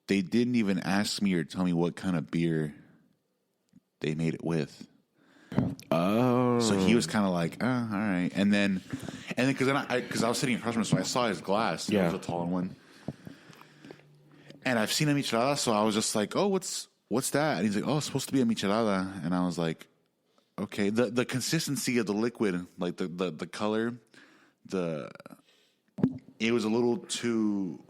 they didn't even ask me or tell me what kind of beer they made it with. Oh, so he was kind of like, all right, and then because I was sitting across from him, so I saw his glass. Yeah, it was a taller one. And I've seen a michelada, so I was just like, "Oh, what's that?" And he's like, "Oh, it's supposed to be a michelada." And I was like, "Okay." The consistency of the liquid, like the color, it was a little too.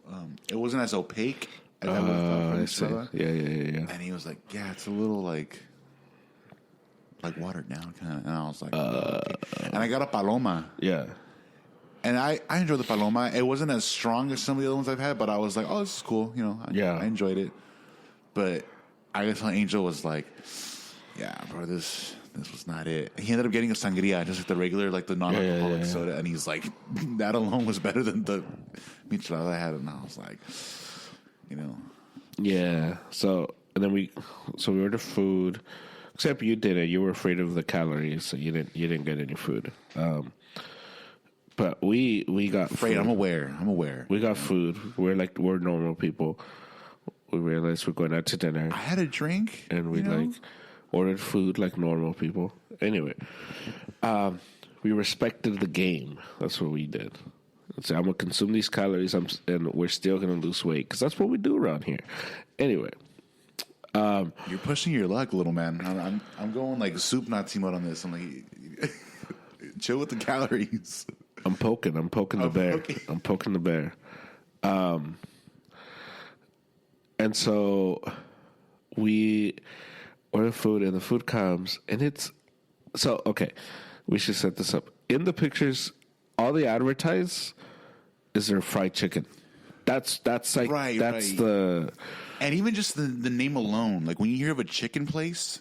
It wasn't as opaque as I would have thought for michelada. Yeah. And he was like, "Yeah, it's a little like watered down kind of." And I was like, okay. And I got a Paloma. Yeah. And I enjoyed the Paloma. It wasn't as strong as some of the other ones I've had, but I was like, oh, this is cool. You know, I enjoyed it. But I guess Angel was like, yeah, bro, this was not it. He ended up getting a sangria, just like the regular, like the non-alcoholic soda. And he's like, that alone was better than the michelada I had. And I was like, you know. Yeah. So, and then we ordered food. Except you didn't. You were afraid of the calories, so you didn't get any food. But we got afraid. Food. I'm aware. We got food. We're normal people. We realized we're going out to dinner. I had a drink, and we ordered food like normal people. Anyway, we respected the game. That's what we did. So I'm gonna consume these calories, and we're still gonna lose weight because that's what we do around here. Anyway. You're pushing your luck, little man. I'm going like soup Nazi mode on this. I'm like, chill with the calories. I'm poking the bear. Okay. I'm poking the bear. And so we order food, and the food comes, and it's so okay. We should set this up. In the pictures, all they advertise is their fried chicken. That's like the. And even just the name alone, like when you hear of a chicken place,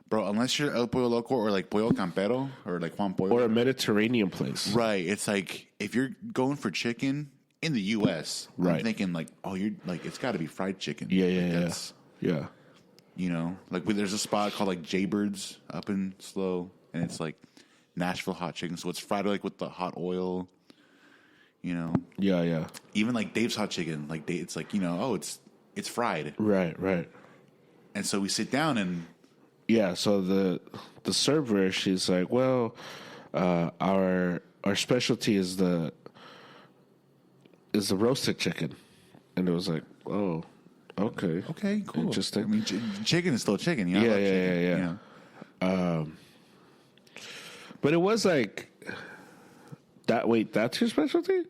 bro, unless you're El Pollo Loco or like Pollo Campero or like Juan Pollo. Or a Mediterranean place. Right. It's like, if you're going for chicken in the U.S., Right. I'm thinking like, oh, you're like, it's got to be fried chicken. Yeah, Like, yeah, yeah. that's, Yeah. you know, like there's a spot called like Jaybirds up in Slow, and it's like Nashville hot chicken. So it's fried like with the hot oil, you know. Yeah, yeah. Even like Dave's hot chicken, like it's like, you know, oh, it's fried. Right, right. And so we sit down and Yeah, so the server, she's like, well, our specialty is the roasted chicken, and it was like, oh, okay, okay, cool. Interesting. I mean, chicken is still chicken. You know? Yeah, I love yeah, chicken, yeah, you yeah. know? But it was like that. Wait, that's your specialty?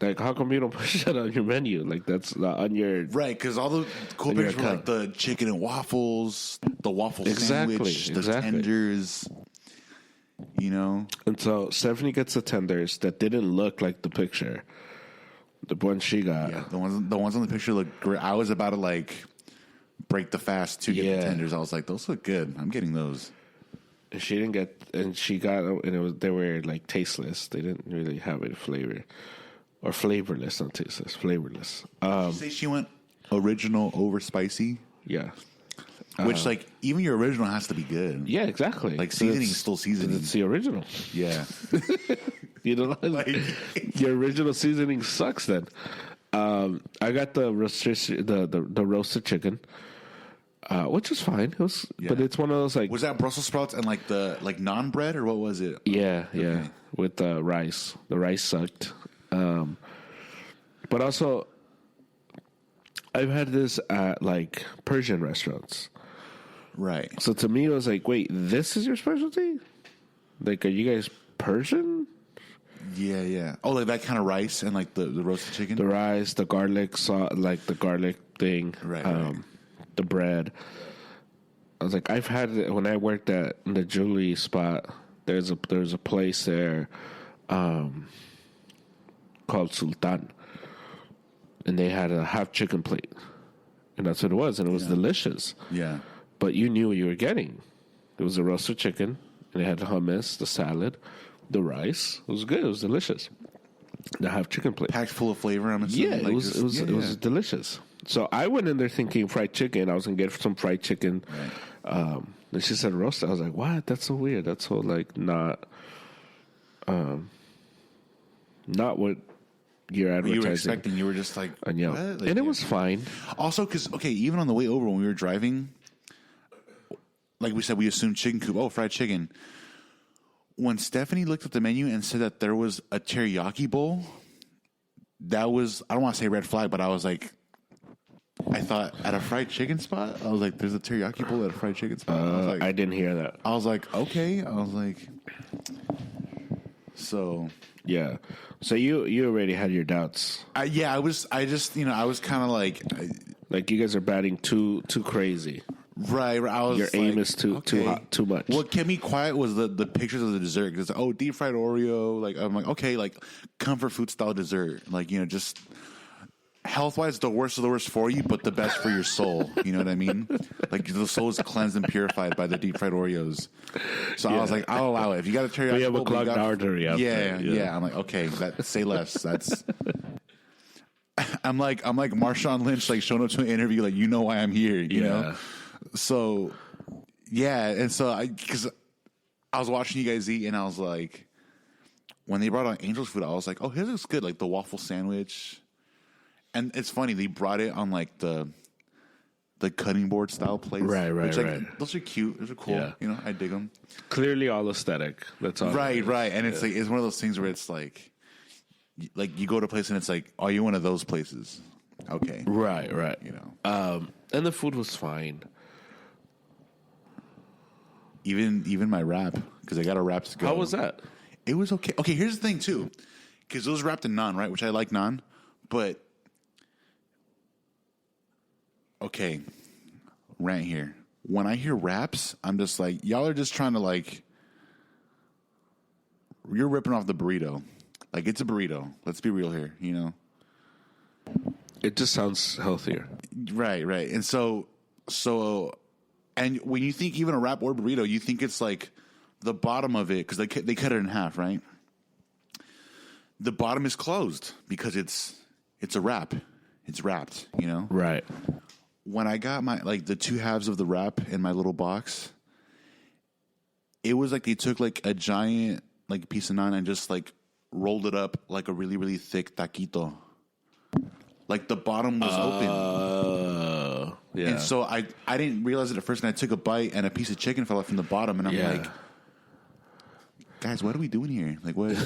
Like, how come you don't push that on your menu? Like, that's not on your Right, because all the cool on your pictures were like account. the chicken and waffles, the waffle sandwich, the exactly. tenders. You know, And so Stephanie gets the tenders that didn't look like the picture. The one she got. yeah, the ones on the picture look great. I was about to like break the fast to get Yeah. the tenders. I was like, those look good. I'm getting those. She didn't get, and she got, and they were like tasteless. They didn't really have any flavor, or flavorless, not tasteless, flavorless. Did you say she went original over spicy, Yeah, which like even your original has to be good. yeah, exactly. Like So seasoning it's- is still seasoning. It's the original. Yeah, You know, your original seasoning sucks. Then I got the roasted chicken, which is fine. It was, but Yeah. it's one of those like was that Brussels sprouts and like the naan bread or what was it? yeah, with the rice. The rice sucked. But also, I've had this at like Persian restaurants. Right. So to me, it was like, wait, this is your specialty? Like, are you guys Persian? Yeah, yeah. Oh, like that kind of rice and like the roasted chicken. The rice, the garlic sauce, like the garlic thing, Right. the bread. I was like, I've had it when I worked at the jewelry spot. There's a place there called Sultan, and they had a half chicken plate, and that's what it was, and it was delicious. Yeah. But you knew what you were getting. It was a roasted chicken, and it had the hummus, the salad, the rice. It was good. It was delicious. The half chicken plate. Packed full of flavor. I'm assuming. Yeah, Like, it was delicious. So I went in there thinking fried chicken. I was gonna get some fried chicken. Right. And she said roasted. I was like, what? That's so weird. That's so like not what you're advertising. You were expecting. You were just like, on Yelp. what? Like, And it yeah. was fine. Also, because okay, even on the way over when we were driving, like we said, we assumed chicken coop. Oh, fried chicken. When Stephanie looked at the menu and said that there was a teriyaki bowl, that was, I don't want to say red flag, but I was like, I thought at a fried chicken spot, I was like, there's a teriyaki bowl at a fried chicken spot. I was like, I didn't hear that. I was like, okay. I was like, so Yeah. So you already had your doubts. I was kind of Like you guys are batting too crazy. right. I was Your aim like, is too okay. hot, too much. What kept me quiet was the pictures of the dessert. It's like, oh, deep fried Oreo. Like I'm like, okay, like comfort food style dessert. Like, you know, just health wise, the worst of the worst for you, but the best for your soul. You know what I mean? Like the soul is cleansed and purified by the deep fried Oreos. So I was like, I'll allow it. If you got a teriyaki, We have a bowl, but you clogged got- artery out yeah, there, yeah. I'm like, okay, say less. That's. I'm like Marshawn Lynch, like showing up to an interview, like, you know why I'm here, you know. So, yeah, and so because I was watching you guys eat, and I was like, when they brought out Angel's food, I was like, oh, his looks good, like the waffle sandwich. And it's funny, they brought it on like the cutting board style plates, Right, which, like, right. those are cute, those are cool, Yeah. you know, I dig them. Clearly all aesthetic. That's all. Right, and it's like it's one of those things where it's like you go to a place and it's like, are you one of those places? Okay, Right. you know. And the food was fine. Even my wrap, because I got a wrap to go. How was that? It was okay. Okay, here's the thing too, because it was wrapped in naan, right? Which I like naan, but okay, rant here. When I hear wraps, I'm just like, y'all are just trying to like, you're ripping off the burrito. Like, it's a burrito. Let's be real here, you know. It just sounds healthier. Right. And so, and when you think even a wrap or burrito, you think it's like the bottom of it, because they cut it in half, right? the bottom is closed because it's a wrap. It's wrapped, you know? Right. When I got my, like, the two halves of the wrap in my little box, it was like they took, like, a giant, like, piece of naan and just, like, rolled it up like a really, really thick taquito. Like, the bottom was open. Yeah. And so I didn't realize it at first, and I took a bite, and a piece of chicken fell out from the bottom, and I'm like, guys, what are we doing here? Like, what?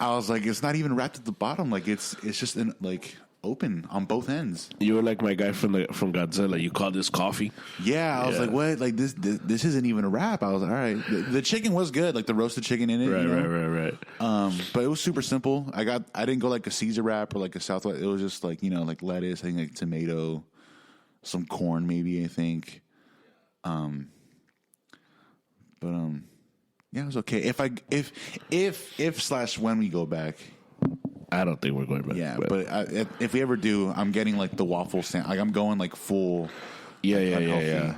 I was like, it's not even wrapped at the bottom. Like, it's just like open on both ends. You were like my guy from Godzilla. You call this coffee? Yeah, I was like, what? Like this isn't even a wrap. I was like, all right. The chicken was good, like the roasted chicken in it. Right. But it was super simple. I didn't go like a Caesar wrap or like a Southwest. It was just like, you know, like lettuce, I think like tomato, some corn maybe, I think. Yeah, it was okay. If when we go back, I don't think we're going back. yeah. But if we ever do, I'm getting like the waffle stand. Like I'm going like full. Yeah.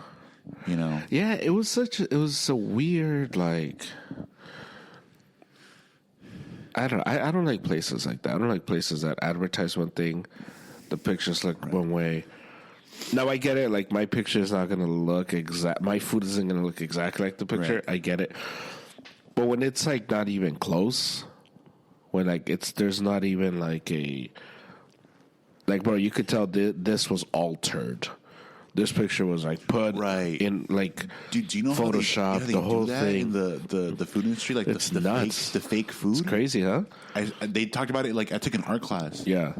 You know. Yeah, it was so weird. Like, I don't like places like that. I don't like places that advertise one thing, the pictures look one way. Now I get it. Like my picture is not going to look exact. My food isn't going to look exactly like the picture. Right. I get it. But when it's like not even close, when like there's not even like bro, you could tell this was altered. This picture was like put in like do you know Photoshop, how they the whole do that thing in the food industry, like it's the nuts. Fake food. It's crazy, huh? They talked about it. Like I took an art class. Yeah.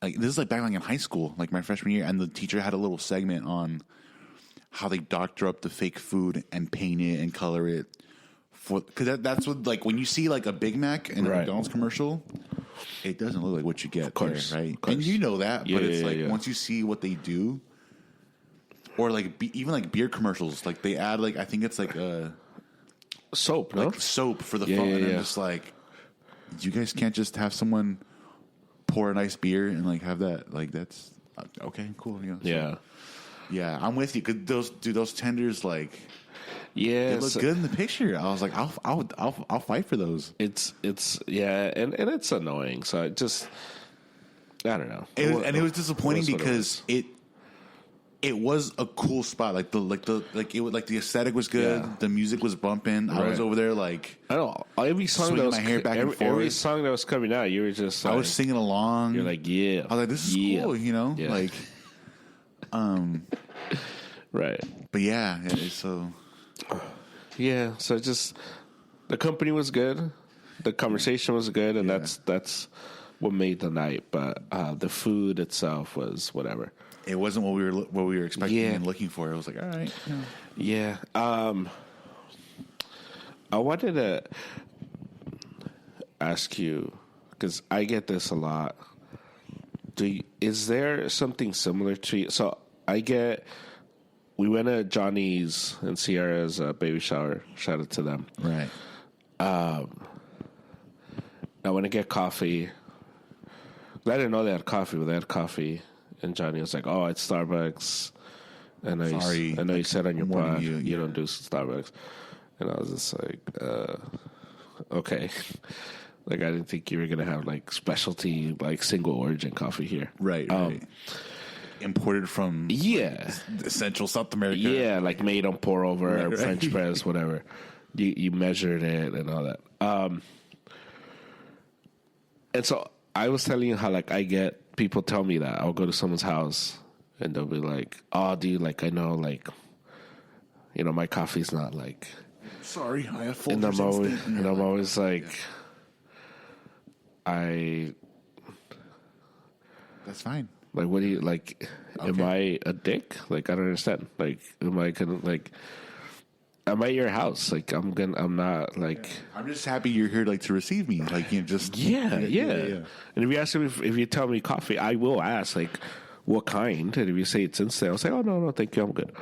Like this is like back like in high school, like my freshman year, and the teacher had a little segment on how they doctor up the fake food and paint it and color it because that's what, like, when you see like a Big Mac in a McDonald's commercial, it doesn't look like what you get, of course, there, right? And you know that, but it's like once you see what they do, or like even like beer commercials, like they add like I think it's like a soap, like soap for the phone, and I'm just like, you guys can't just have someone pour a nice beer and like have that, like that's okay, cool, you know, yeah, I'm with you. Cause those tenders, like, they look good in the picture. I was like, I'll fight for those. It's and it's annoying. So I don't know. It was disappointing because it was a cool spot. Like the aesthetic was good. Yeah. The music was bumping. I was over there like, I don't know, every song that was my hair back and forth. Every song that was coming out, you were just like, I was singing along. You're like, yeah. I was like, this is cool, you know, like, right. But yeah, so. Yeah, so just the company was good, the conversation was good, and that's what made the night. But the food itself was whatever. It wasn't what we were expecting and looking for. It was like, all right, yeah. I wanted to ask you because I get this a lot. Is there something similar to you? So we went to Johnny's and Sierra's baby shower. Shout out to them. Right. I went to get coffee. I didn't know they had coffee, but they had coffee. And Johnny was like, "Oh, it's Starbucks." And I know you said on your pod you don't do Starbucks. And I was just like, okay. Like, I didn't think you were gonna have like specialty, like single origin coffee here. Right. Imported from Central South America. Yeah, like made on pour over, right. French press, whatever. You measured it and all that. And so I was telling you how like I get people tell me that I'll go to someone's house and they'll be like, "Oh, dude, like I know, like, you know, my coffee's not like." Sorry, I have full. And I'm always like, That's fine. Like, what do you like? Okay. Am I a dick? Like, I don't understand. Like, am I gonna like? I'm at your house. Like, I'm not like. I'm just happy you're here, like, to receive me. Like, you just. Yeah. And if you ask me, if you tell me coffee, I will ask like, what kind? And if you say it's instant, I'll say, oh no, thank you, I'm good.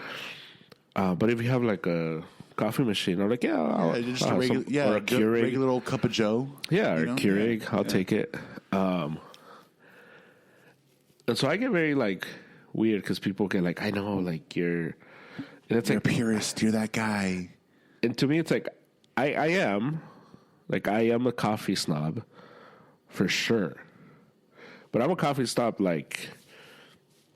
But if you have like a coffee machine, I'm like, just a regular, or a Keurig, regular old cup of Joe. Yeah, or a Keurig. I'll take it. And so I get very like weird because people get like, I know, like you're a purist, you're that guy. And to me, it's like I am. Like, I am a coffee snob, for sure. But I'm a coffee snob, like,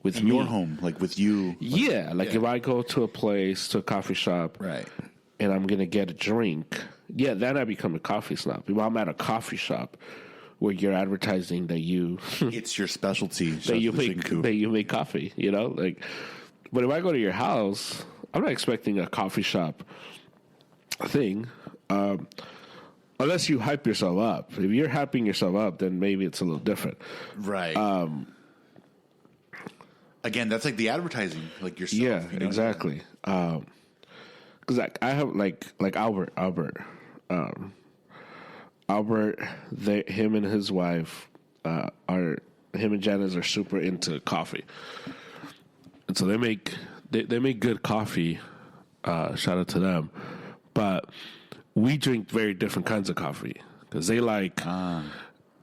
with in your home, like with you. Yeah, like if I go to a place, to a coffee shop, Right, and I'm going to get a drink, then I become a coffee snob. If I'm at a coffee shop where you're advertising that you... it's your specialty. that you make coffee, you know? Like, but if I go to your house, I'm not expecting a coffee shop thing. Unless you hype yourself up. If you're hyping yourself up, then maybe it's a little different. Right. Again, that's like the advertising, like yourself. Yeah, you know? exactly. Because I have like Albert, him and his wife him and Janice are super into coffee, and so they make good coffee. Shout out to them, but we drink very different kinds of coffee because they like.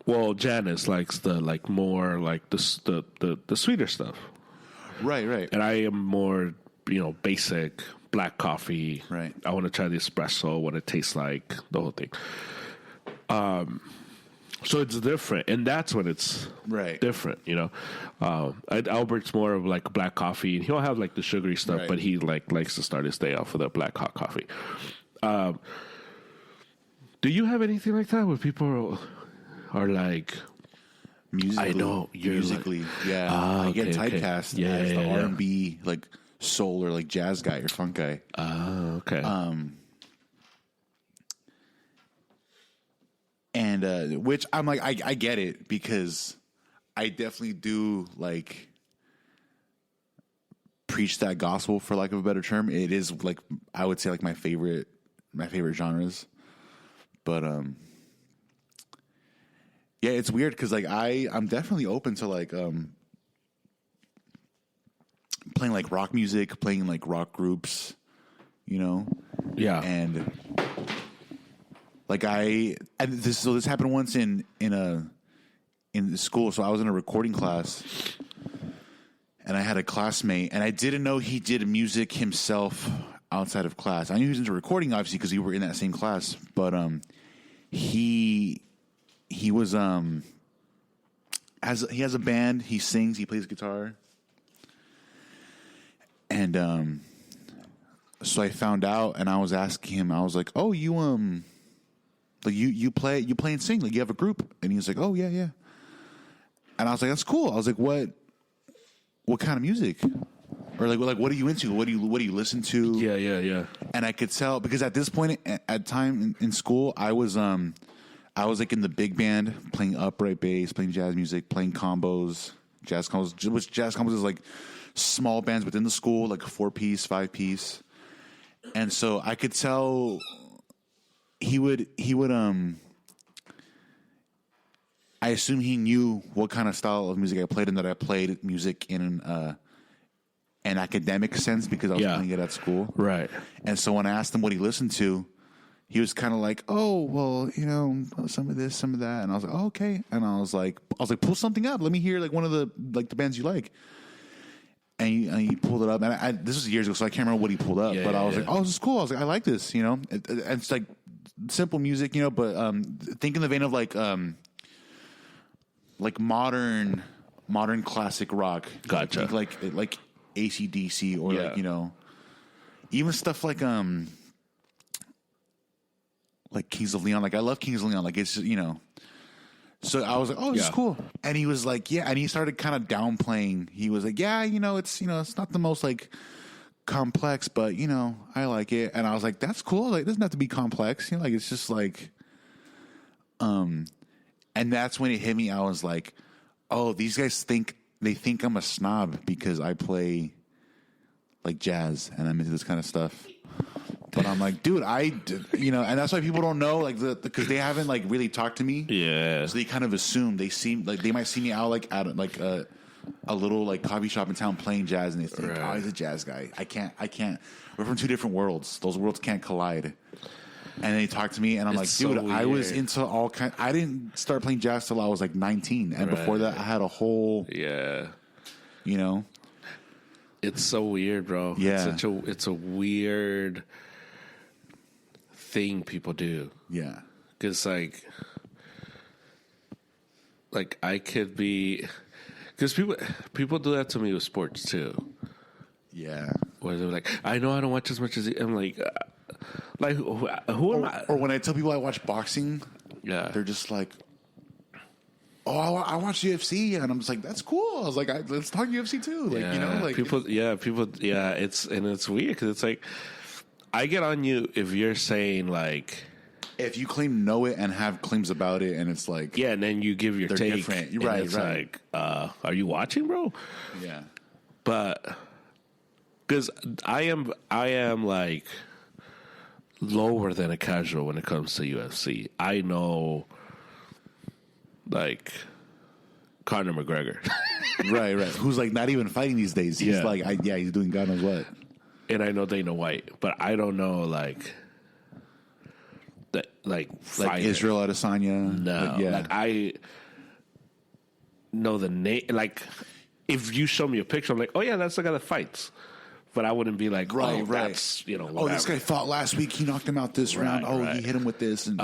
Well, Janice likes the more like the sweeter stuff. Right. And I am more, basic black coffee. Right. I want to try the espresso, what it tastes like, the whole thing. So it's different, and that's when it's different, Albert's more of like black coffee, and he'll have like the sugary stuff, but he likes to start his day off with a black hot coffee. Do you have anything like that where people are like, musically, I know you're musically, I get typecast as the R&B, like soul or like jazz guy or funk guy. Okay. And which I'm like, I get it because I definitely do like preach that gospel, for lack of a better term. It is like, I would say like my favorite genres, but yeah, it's weird because like I'm definitely open to like playing like rock music, playing like rock groups, Yeah. And like this happened once in school. So I was in a recording class, and I had a classmate, and I didn't know he did music himself outside of class. I knew he was into recording, obviously, because we were in that same class. But he was he has a band. He sings. He plays guitar. And so I found out, and I was asking him. I was like, "Oh, you like you play and sing? Like you have a group?" And he was like, "Oh yeah." And I was like, "That's cool." I was like, "What kind of music?" Or like what are you into? What do you listen to? Yeah. And I could tell because at this point at time in school, I was like in the big band, playing upright bass, playing jazz music, playing combos, jazz combos. Which jazz combos is like small bands within the school, like 4-piece, 5-piece. And so I could tell he would I assume he knew what kind of style of music I played, and that I played music in an academic sense because I was playing it at school. Right. And so when I asked him what he listened to, he was kind of like, "Oh, well, some of this, some of that." And I was like, "Oh, okay." And I was like, "Pull something up. Let me hear like one of the bands you like." And he pulled it up, and this was years ago, so I can't remember what he pulled up. But I was like, "Oh, this is cool." I was like, "I like this," And it's like simple music, but think in the vein of like modern classic rock. Gotcha. Like AC/DC or like even stuff like Kings of Leon. Like I love Kings of Leon. Like it's So I was like, "Oh, this is cool." And he was like, "Yeah," and he started kind of downplaying. He was like, "Yeah, it's it's not the most like complex, but I like it." And I was like, "That's cool. Like, it doesn't have to be complex. Like it's just like." And that's when it hit me. I was like, "Oh, these guys think I'm a snob because I play like jazz and I'm into this kind of stuff." But I'm like, dude, and that's why people don't know, like, because they haven't like really talked to me. Yeah. So they kind of assume they might see me out like at like a little like coffee shop in town playing jazz, and they think, "Oh, he's a jazz guy." I can't. We're from two different worlds. Those worlds can't collide. And then they talk to me, and I'm like, dude, so I was into all kind. I didn't start playing jazz till I was like 19, and before that, I had a whole. Yeah. It's so weird, bro. Yeah. It's a weird thing people do. Yeah. Because, like I could be... Because people do that to me with sports, too. Yeah. Where they're like, I know I don't watch as much as... I'm like who am I? Or when I tell people I watch boxing, they're just like, oh, I watch UFC, and I'm just like, that's cool. I was like, let's talk UFC too, like you know, like people, it's weird because it's like, I get on you if you're saying like, if you claim to know it and have claims about it, and it's like, and then you give your they're take, different. and Right, it's right. like, are you watching, bro? Yeah, but because I am like lower than a casual when it comes to UFC. I know, like, Conor McGregor. right. Who's like not even fighting these days. He's like, he's doing God knows what. And I know Dana White, but I don't know like Israel Adesanya. No, like I know the name. Like, if you show me a picture, I'm like, oh yeah, that's the guy that fights. But I wouldn't be like, right. That's, whatever. Oh, this guy fought last week. He knocked him out this round. Oh, he hit him with this. And,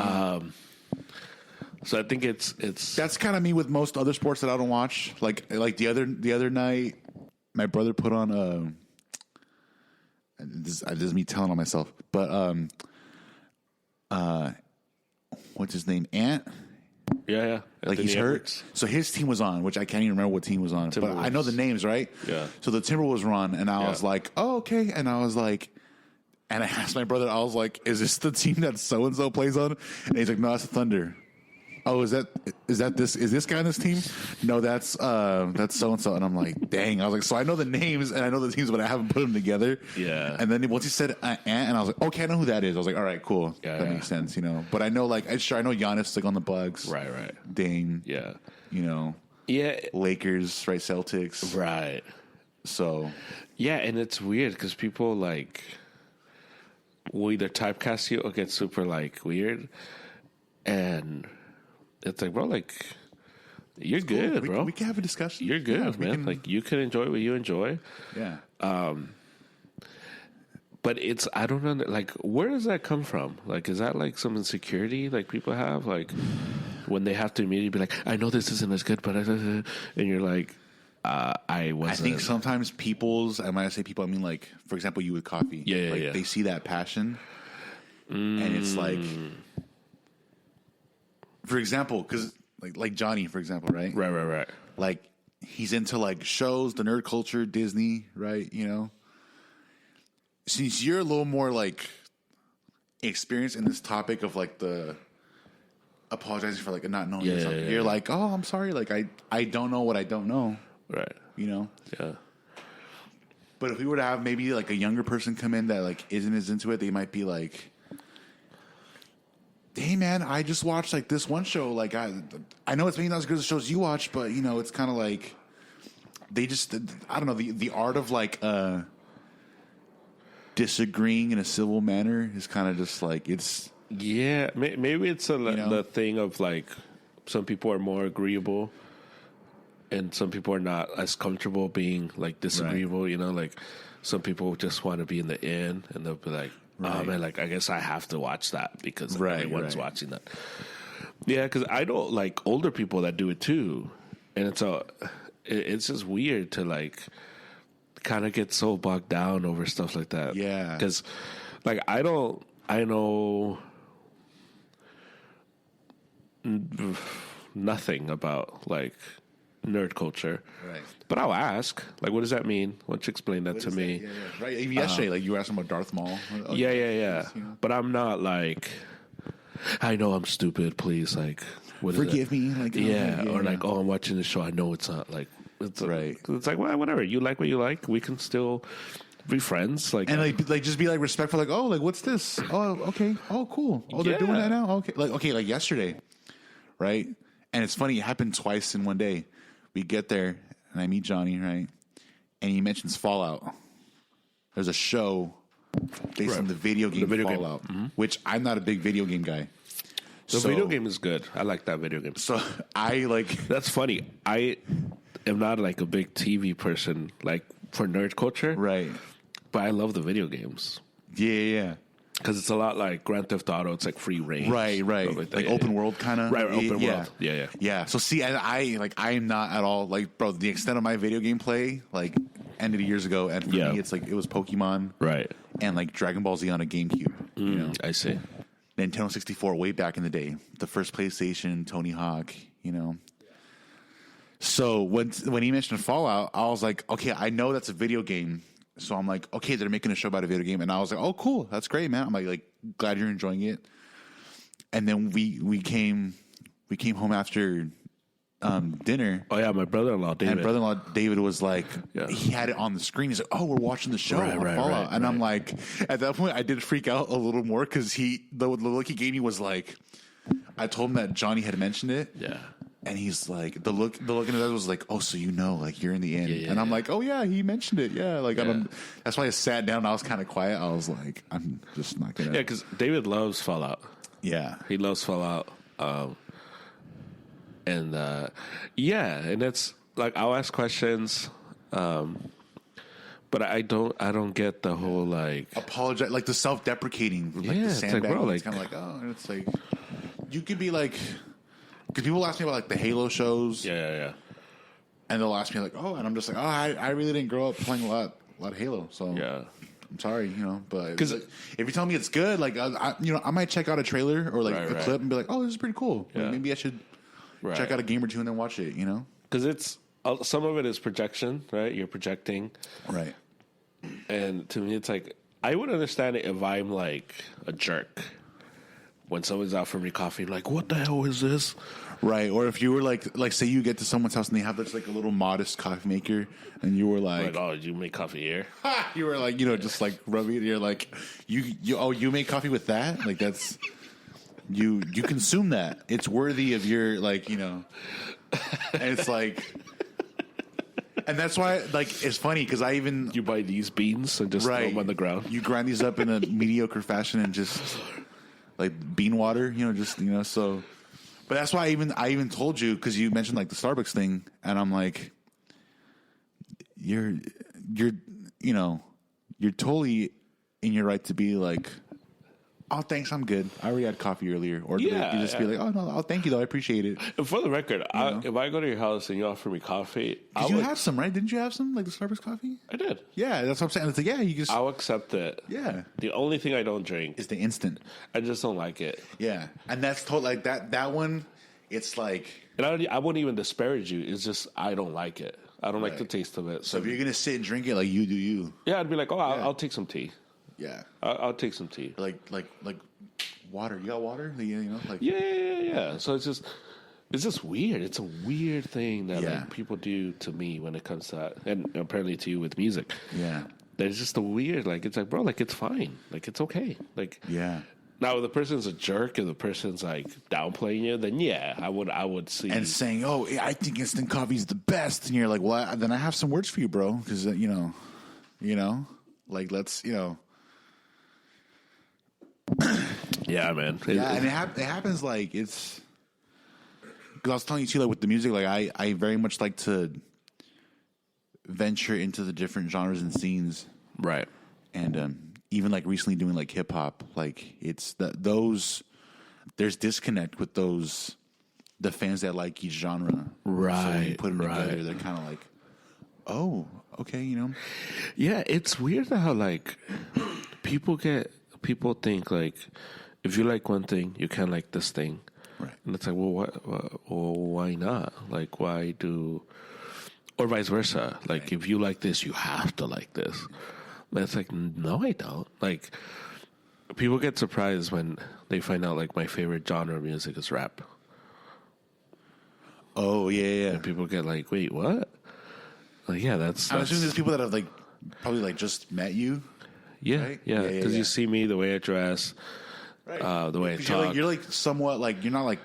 so I think it's that's kind of me with most other sports that I don't watch. Like the other night, my brother put on this is me telling on myself, but what's his name? Ant. Yeah. Like he's hurt. So his team was on, which I can't even remember what team was on. But I know the names, right? Yeah. So the Timberwolves were on, and I was like, oh, okay. And I was like, and I asked my brother, I was like, is this the team that so-and-so plays on? And he's like, no, that's the Thunder. Oh, is this guy on this team? No, that's so-and-so. And I'm like, dang. I was like, so I know the names and I know the teams, but I haven't put them together. Yeah. And then once he said Ant, and I was like, okay, I know who that is. I was like, all right, cool. Yeah, that makes sense, you know. But I know, like, I know Giannis, like, on the Bucks. Right. Dame. Yeah. You know. Yeah. Lakers, right? Celtics. Right. So. Yeah, and it's weird because people, like, will either typecast you or get super, like, weird. And it's like, bro, like, you're good, bro. We can have a discussion. You're good, man. Like, you can enjoy what you enjoy. Yeah. But I don't know, like, where does that come from? Like, is that, like, some insecurity, like, people have? Like, when they have to immediately be like, I know this isn't as good, but and you're like, I think sometimes and when I say people, I mean, like, for example, you with coffee. Yeah. They see that passion, and it's like, for example, because like Johnny, for example, right? Right. Like, he's into, like, shows, the nerd culture, Disney, right? You know? Since you're a little more, like, experienced in this topic of, like, the apologizing for, like, not knowing something, you're like, oh, I'm sorry, like, I don't know what I don't know. Right. You know? Yeah. But if we were to have maybe, like, a younger person come in that, like, isn't as into it, they might be like, hey, man, I just watched, like, this one show. Like, I know it's maybe not as good as the shows you watch, but, you know, it's kind of like, they just, I don't know, the art of, like, disagreeing in a civil manner is kind of just like, it's... Yeah, maybe it's the thing of, like, some people are more agreeable and some people are not as comfortable being, like, disagreeable, you know? Like, some people just want to be in the in and they'll be like, oh, man, like, I guess I have to watch that because everyone's watching that. Yeah, because I know, like, older people that do it too. And it's just weird to, like, kind of get so bogged down over stuff like that. Yeah. Because, like, I know nothing about, like, nerd culture. Right. But I'll ask, like, what does that mean? Why don't you explain that to me? Yeah. Right. Even yesterday, like, you were asking about Darth Maul. Yeah. You know? But I'm not like, I know I'm stupid, please, like, what is forgive me. Like, or like, oh, I'm watching the show. I know it's not, like, it's right. It's like, well, whatever. You like what you like. We can still be friends. Like, and like just be like respectful. Like, oh, like, what's this? Oh, okay. Oh, cool. Oh, they're doing that now. Okay. Like yesterday, right? And it's funny. It happened twice in one day. We get there and I meet Johnny, right? And he mentions Fallout. There's a show based on the video game Fallout, which I'm not a big video game guy. The video game is good. I like that video game. So I like... That's funny. I am not like a big TV person, like for nerd culture. Right. But I love the video games. Yeah. Because it's a lot like Grand Theft Auto. It's like free range. Right. Like open world kind of. Right, open world. Yeah. Yeah. So see, I am not at all like, bro, the extent of my video game play, like ended years ago. And for me, it's like, it was Pokemon. Right. And like Dragon Ball Z on a GameCube. You know? I see. Nintendo 64 way back in the day. The first PlayStation, Tony Hawk, you know. So when he mentioned Fallout, I was like, okay, I know that's a video game. So I'm like, okay, they're making a show about a video game, and I was like, oh, cool, that's great, man. I'm like glad you're enjoying it. And then we came home after dinner. Oh yeah, my brother-in-law David was like, he had it on the screen. He's like, oh, we're watching the show on Fallout, and I'm like, at that point, I did freak out a little more because the look he gave me was like, I told him that Johnny had mentioned it. Yeah. And he's like, the look in his eyes was like, oh, so you know, like you're in the end. And I'm like, oh yeah, he mentioned it. Yeah, like that's why I sat down. And I was kind of quiet. I was like, I'm just not gonna. Yeah, because David loves Fallout. Yeah, he loves Fallout. And it's like I'll ask questions, but I don't get the whole like apologize, like the self-deprecating, like the sandbag. It's kind of like, oh, and it's like you could be like. Because people ask me about like the Halo shows, yeah, and they'll ask me like, "Oh," and I'm just like, "Oh, I really didn't grow up playing a lot of Halo, so yeah, I'm sorry, you know." But because like, if you tell me it's good, like I might check out a trailer or like a clip and be like, "Oh, this is pretty cool. Like, maybe I should check out a game or two and then watch it," you know? Because it's some of it is projection, right? You're projecting, right? And to me, it's like I would understand it if I'm like a jerk. When someone's offering me coffee, like, what the hell is this? Right. Or if you were like, say you get to someone's house and they have this like a little modest coffee maker, and you were like, oh, you make coffee here? You were like, just like rubbing it. You're like, you make coffee with that? Like that's you consume that. It's worthy of your like, and it's like. And that's why, like, it's funny because you buy these beans and just throw them on the ground. You grind these up in a mediocre fashion and just. Like bean water, so. But that's why I even told you because you mentioned like the Starbucks thing, and I'm like, you're totally in your right to be like, oh, thanks, I'm good. I already had coffee earlier, or you just be like, oh no, thank you though, I appreciate it. And for the record, if I go to your house and you offer me coffee, you have some, right? Didn't you have some like the Starbucks coffee? I did. Yeah, that's what I'm saying. It's like you just. I'll accept it. Yeah. The only thing I don't drink is the instant. I just don't like it. Yeah, and that's totally like that one. It's like, and I wouldn't even disparage you. It's just I don't like it. I don't like the taste of it. So if you're gonna sit and drink it, like you do, you. Yeah, I'd be like, I'll take some tea. Yeah, I'll take some tea. Like water. You got water? Like yeah. So it's just weird. It's a weird thing that like people do to me when it comes to that, and apparently to you with music. Yeah, there's just a weird like it's like, bro, like it's fine, like it's okay, like yeah. Now, if the person's a jerk and the person's like downplaying you, then I would see and saying, "Oh, I think instant coffee is the best," and you're like, "Well, then I have some words for you, bro, because like let's Yeah, man. And it happens like it's because I was telling you too, like with the music, like I very much like to venture into the different genres and scenes, right? And even like recently doing like hip hop, like it's there's disconnect with the fans that like each genre, right? So when you put them together, they're kind of like, oh, okay, Yeah, it's weird how like people think like if you like one thing, you can't like this thing, right? And it's like, why not? Like, why do, or vice versa? Like, right. If you like this, you have to like this. And it's like, no, I don't. Like, people get surprised when they find out like my favorite genre of music is rap. Oh yeah. And people get like, wait, what? Like, yeah, that's. I'm assuming there's people that have like probably like just met you. Yeah, right? Yeah. Because you see me, the way I dress, right. The way I talk. You're like somewhat like you're not like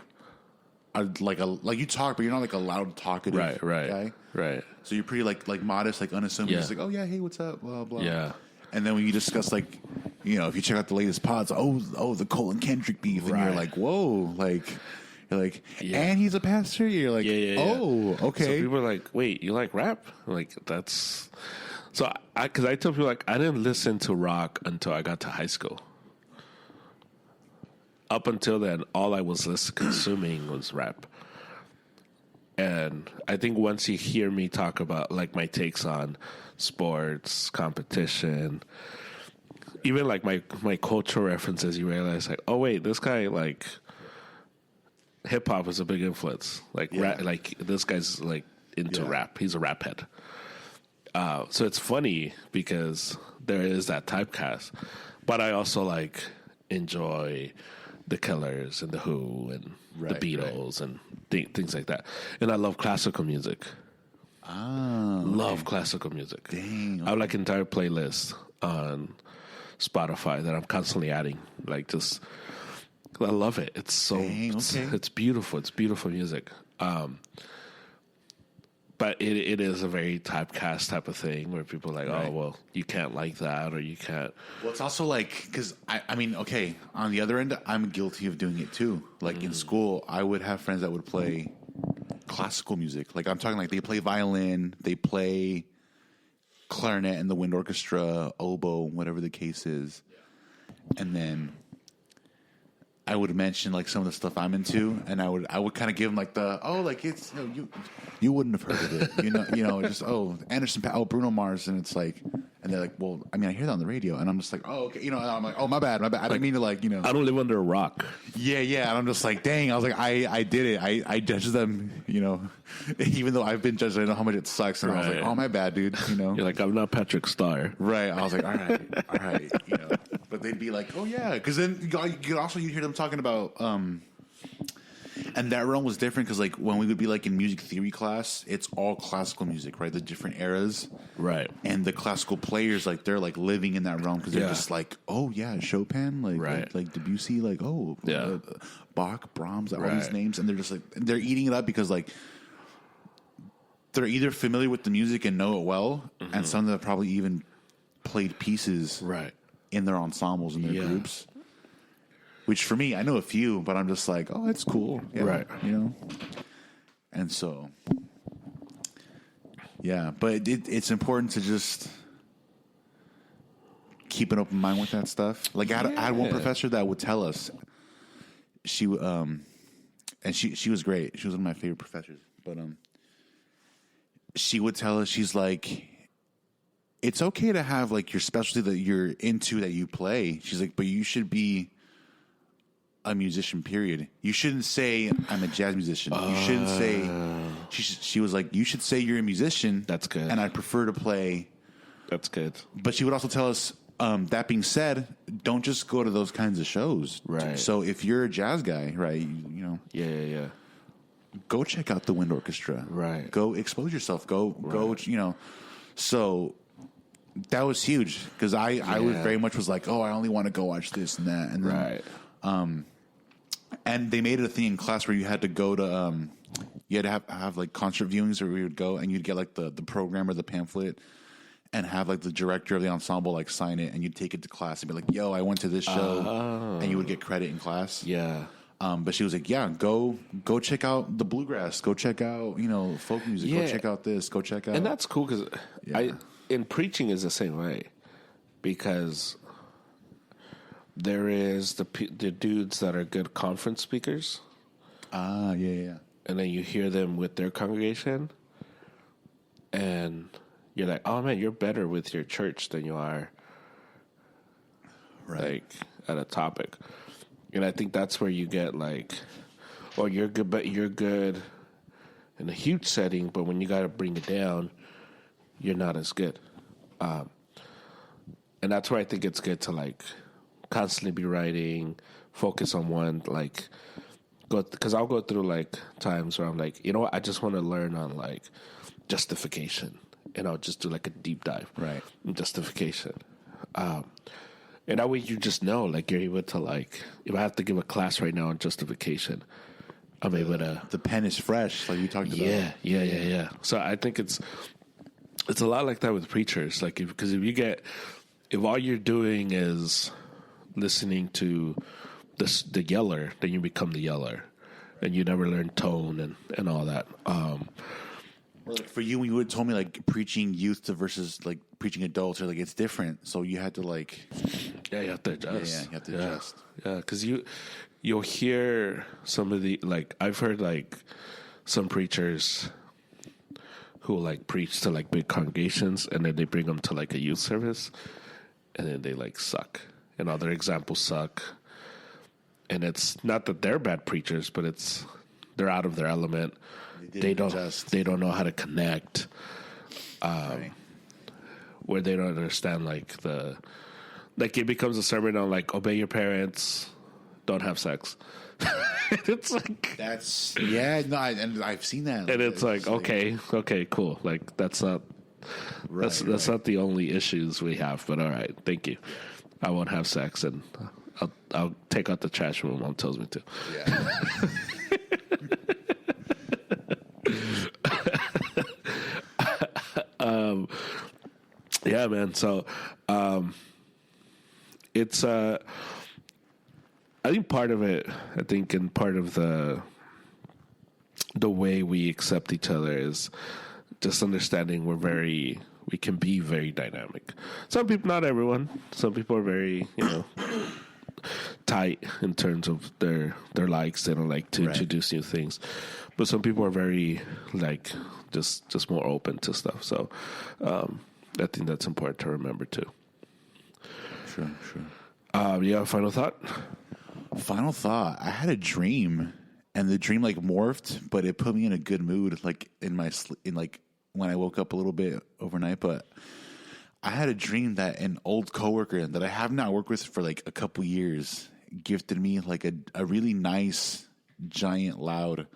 you talk, but you're not like a loud talkative guy. Right. So you're pretty like modest, like unassuming. Just like, oh yeah, hey, what's up? Blah blah. Yeah. And then when you discuss like, if you check out the latest pods, the Cole and Kendrick beef, and you're like, whoa, like. You're like, and he's a pastor. You're like, oh, okay. So people are like, wait, you like rap? I'm like, that's. So because I tell people like I didn't listen to rock until I got to high school. up until then, all I was consuming was rap. And I think once you hear me talk about like my takes on sports, competition, even like my cultural references, you realize like, oh wait, this guy like hip hop is a big influence. Like like this guy's like into rap. He's a rap head. So it's funny because there is that typecast, but I also like enjoy the Killers and the Who and the Beatles and things like that. And I love classical music. Love classical music. Dang. Okay. I have like entire playlists on Spotify that I'm constantly adding. Like just, I love it. It's so, it's beautiful. It's beautiful music. But it is a very typecast type of thing where people are like, oh, well, you can't like that or you can't. Well, it's also like, because, I mean, okay, on the other end, I'm guilty of doing it too. Like in school, I would have friends that would play classical music. Like I'm talking like they play violin, they play clarinet in the wind orchestra, oboe, whatever the case is. And then I would mention like some of the stuff I'm into, and I would kind of give them like it's you wouldn't have heard of it, just Anderson, Bruno Mars, and it's like, and they're like, well, I mean, I hear that on the radio, and I'm just like, oh, okay, and I'm like, oh, my bad, I didn't mean to I don't live under a rock. Yeah, and I'm just like, dang, I was like, I did it, I judged them, even though I've been judged, I know how much it sucks, and I was like, oh, my bad, dude, You're like, I'm not Patrick Star, right? I was like, all right, but they'd be like, oh yeah, because then you hear them talking about, and that realm was different because like when we would be like in music theory class, it's all classical music, right? The different eras, right? And the classical players, like they're like living in that realm because they're just like, oh yeah, Chopin, like Debussy, like Bach, Brahms, all these names, and they're just like they're eating it up because like they're either familiar with the music and know it well, and some of them have probably even played pieces, in their ensembles and their groups. Which for me, I know a few, but I'm just like, oh, it's cool, And so, but it's important to just keep an open mind with that stuff. Like I had one professor that would tell us, she was great. She was one of my favorite professors, but she would tell us, she's like, it's okay to have like your specialty that you're into that you play. She's like, but you should be a musician, period. You shouldn't say I'm a jazz musician. You shouldn't say, she was like, you should say you're a musician. That's good. And I prefer to play. That's good. But she would also tell us, that being said, don't just go to those kinds of shows. Right. So if you're a jazz guy, right, Yeah. Go check out the wind orchestra. Right. Go expose yourself. Go, so that was huge because I was very much was like, oh, I only want to go watch this and that. And then, and they made it a thing in class where you had to go to, you had to have like concert viewings where we would go and you'd get like the program or the pamphlet and have like the director of the ensemble like sign it and you'd take it to class and be like, yo, I went to this show, and you would get credit in class. Yeah. But she was like, yeah, go check out the bluegrass, go check out, folk music, go check out this, go check out. And that's cool because in preaching is the same way because there is the dudes that are good conference speakers. Yeah. And then you hear them with their congregation and you're like, oh man, you're better with your church than you are like at a topic. And I think that's where you get like, oh, you're good, but you're good in a huge setting, but when you got to bring it down, you're not as good. And that's where I think it's good to like constantly be writing, focus on one, like because I'll go through like times where I'm like, you know what, I just want to learn on like justification, and I'll just do like a deep dive in justification. And that way you just know, like, you're able to, like, if I have to give a class right now on justification, I'm able to... The pen is fresh, like you talked about. Yeah. So I think it's a lot like that with preachers. Like, because if all you're doing is listening to the yeller, then you become the yeller. And you never learn tone and all that. Like for you, when you would told me like preaching youth to versus like preaching adults, or like it's different. So you had to like, you have to adjust. Yeah, you have to adjust. Yeah, because you'll hear some of the, like, I've heard like some preachers who like preach to like big congregations, and then they bring them to like a youth service, and then they like suck, and all their examples suck. And it's not that they're bad preachers, but they're out of their element. They don't know how to connect. Right. Where they don't understand like it becomes a sermon on like obey your parents, don't have sex. It's like and I've seen that, and it's like okay, cool. Like that's not that's not the only issues we have. But all right, thank you. I won't have sex, and I'll take out the trash when my mom tells me to. Yeah. Yeah, man. So, it's I think part of it, and part of the way we accept each other is just understanding we can be very dynamic. Some people, not everyone. Some people are very, tight in terms of their likes. They don't like to introduce new things, but some people are very like just more open to stuff. So I think that's important to remember too. Sure. You have a final thought? Final thought. I had a dream, and the dream like morphed, but it put me in a good mood. Like in when I woke up a little bit overnight, but I had a dream that an old coworker that I have not worked with for like a couple years gifted me like a really nice, giant, loud,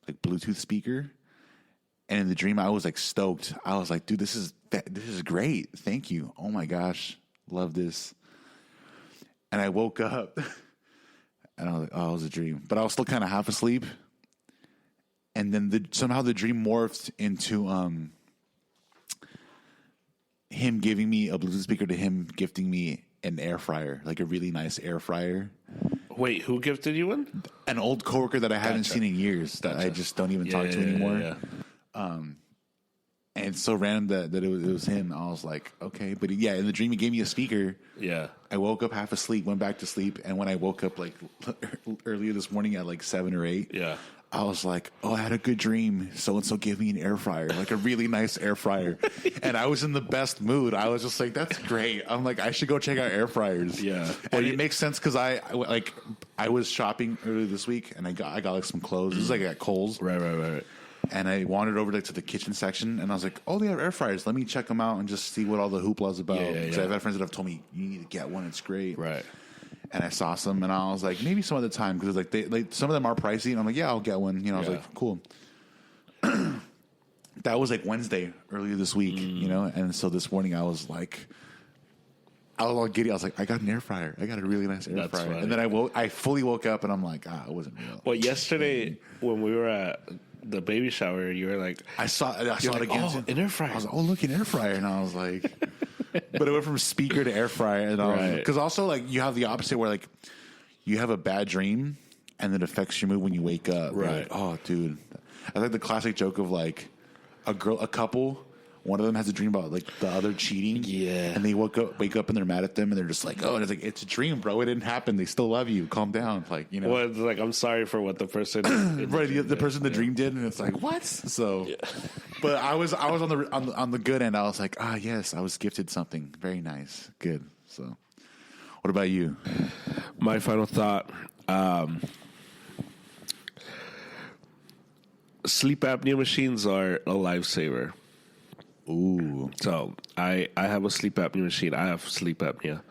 like Bluetooth speaker. And in the dream, I was like stoked. I was like, dude, this is great. Thank you. Oh my gosh. Love this. And I woke up and I was like, oh, it was a dream. But I was still kind of half asleep. And then somehow the dream morphed into him giving me a Bluetooth speaker to him gifting me an air fryer, like a really nice air fryer. Wait, who gifted you one? An old coworker that I haven't seen in years that I just don't even talk to anymore. Yeah. And it's so random that it was him. I was like, okay. But yeah, in the dream, he gave me a speaker. Yeah. I woke up half asleep, went back to sleep. And when I woke up like earlier this morning at like 7 or 8, I was like, oh, I had a good dream. So-and-so gave me an air fryer, like a really nice air fryer. And I was in the best mood. I was just like, that's great. I'm like, I should go check out air fryers. Yeah. And it makes sense because I was shopping earlier this week and I got like some clothes. This is like at Kohl's. Right. And I wandered over to the kitchen section, and I was like, oh, they have air fryers. Let me check them out and just see what all the hoopla's about. Because I've had friends that have told me, you need to get one. It's great. Right. And I saw some, and I was like, maybe some other time. Because like some of them are pricey. And I'm like, yeah, I'll get one. I was like, cool. That was like Wednesday earlier this week, And so this morning I was all giddy. I was like, I got an air fryer. I got a really nice air fryer. Funny. And then I fully woke up, and I'm like, it wasn't real. Well, yesterday when we were at the baby shower, you were like, I saw it again. Oh, an air fryer. I was like, oh, look, an air fryer. And I was like, but it went from speaker to air fryer. And because also like you have the opposite where like you have a bad dream and it affects your mood when you wake up. Right. Like, oh, dude. I like the classic joke of like a couple. One of them has a dream about like the other cheating. Yeah. And they wake up and they're mad at them and they're just like, oh, and it's like, it's a dream, bro. It didn't happen. They still love you. Calm down. Like, Well, it's like, I'm sorry for what the person right, the person the dream did, and it's like, what? So but I was on the good end. I was like, yes, I was gifted something very nice. Good. So what about you? My final thought, sleep apnea machines are a lifesaver. Ooh. So I have a sleep apnea machine. I have sleep apnea.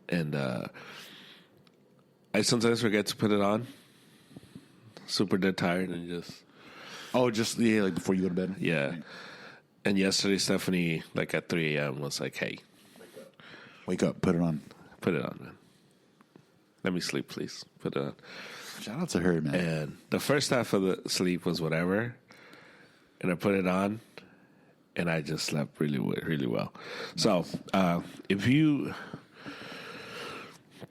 And I sometimes forget to put it on. Super dead tired and just... Oh, just, like before you go to bed? Yeah. And yesterday, Stephanie, like at 3 a.m., was like, hey. Wake up. Put it on. Put it on, man. Let me sleep, please. Put it on. Shout out to her, man. And the first half of the sleep was whatever. And I put it on. And I just slept really, really well. Nice. So, if you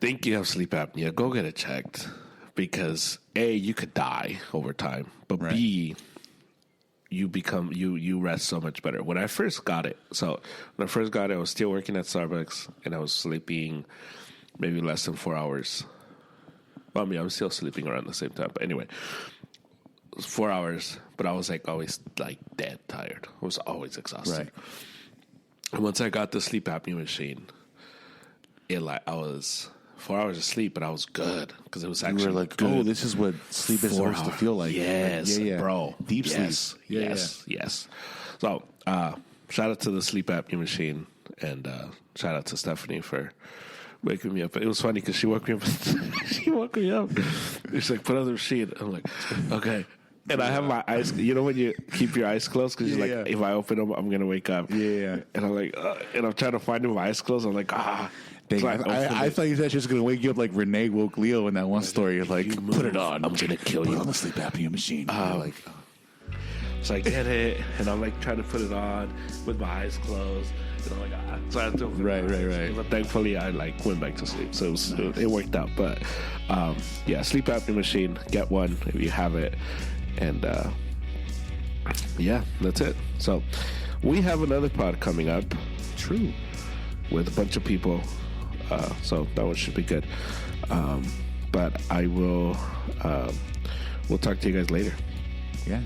think you have sleep apnea, go get it checked. Because A, you could die over time. But right. B, you rest so much better. When I first got it, I was still working at Starbucks. And I was sleeping maybe less than 4 hours Well, I mean, I was still sleeping around the same time. But anyway, it was 4 hours, but I was like always like dead tired. I was always exhausted. Right. And once I got the sleep apnea machine, I was 4 hours of sleep, but I was good because it was actually You were like, good. oh, this is what sleep is supposed to feel like. Yes, bro. Deep sleep. Yes. So, shout out to the sleep apnea machine, and shout out to Stephanie for waking me up. It was funny because she woke me up. She's like, put on the machine. I'm like, okay. And I have my eyes, you know when you keep your eyes closed? Because you're like, if I open them, I'm going to wake up. Yeah. And I'm like, and I'm trying to find them with my eyes closed. I'm like, Dang, I thought you said she was going to wake you up like Renee woke Leo in that one story. Like, put it on. I'm going to kill you. Put on the sleep apnea machine. So I get it, and I'm like trying to put it on with my eyes closed. And I'm like, so I had to open my eyes. But thankfully, I like went back to sleep. So it worked out. But sleep apnea machine, get one if you have it. And that's it. So we have another pod coming up. True. With a bunch of people. So that one should be good. But I will, we'll talk to you guys later. Yeah.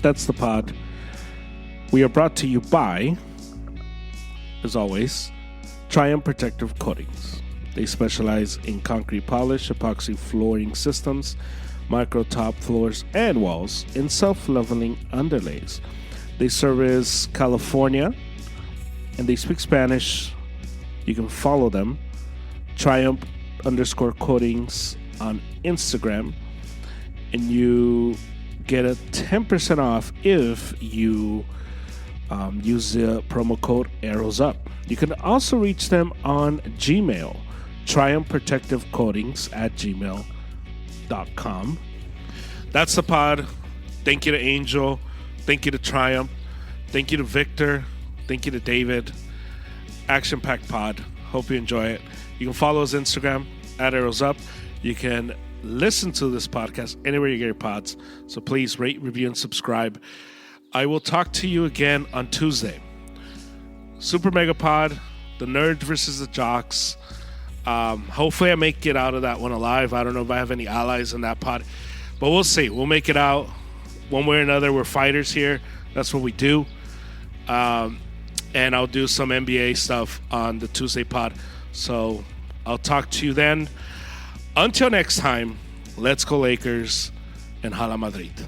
That's the pod. We are brought to you by, as always, Triumph Protective Coatings. They specialize in concrete polish, epoxy flooring systems, micro top floors and walls, and self-leveling underlays. They service California, and they speak Spanish. You can follow them, Triumph_coatings on Instagram, and you get a 10% off if you use the promo code ArrowsUp. You can also reach them on Gmail, triumphprotectivecoatings@gmail.com. That's the pod. Thank you to Angel. Thank you to Triumph. Thank you to Victor. Thank you to David. Action-packed pod. Hope you enjoy it. You can follow us Instagram @ArrowsUp. You can listen to this podcast anywhere you get your pods. So please rate, review, and subscribe. I will talk to you again on Tuesday. Super Mega Pod, the nerds versus the jocks. Hopefully I make it out of that one alive. I don't know if I have any allies in that pod, but we'll see. We'll make it out one way or another. We're fighters here. That's what we do. And I'll do some NBA stuff on the Tuesday pod. So I'll talk to you then. Until next time, let's go Lakers and Hala Madrid.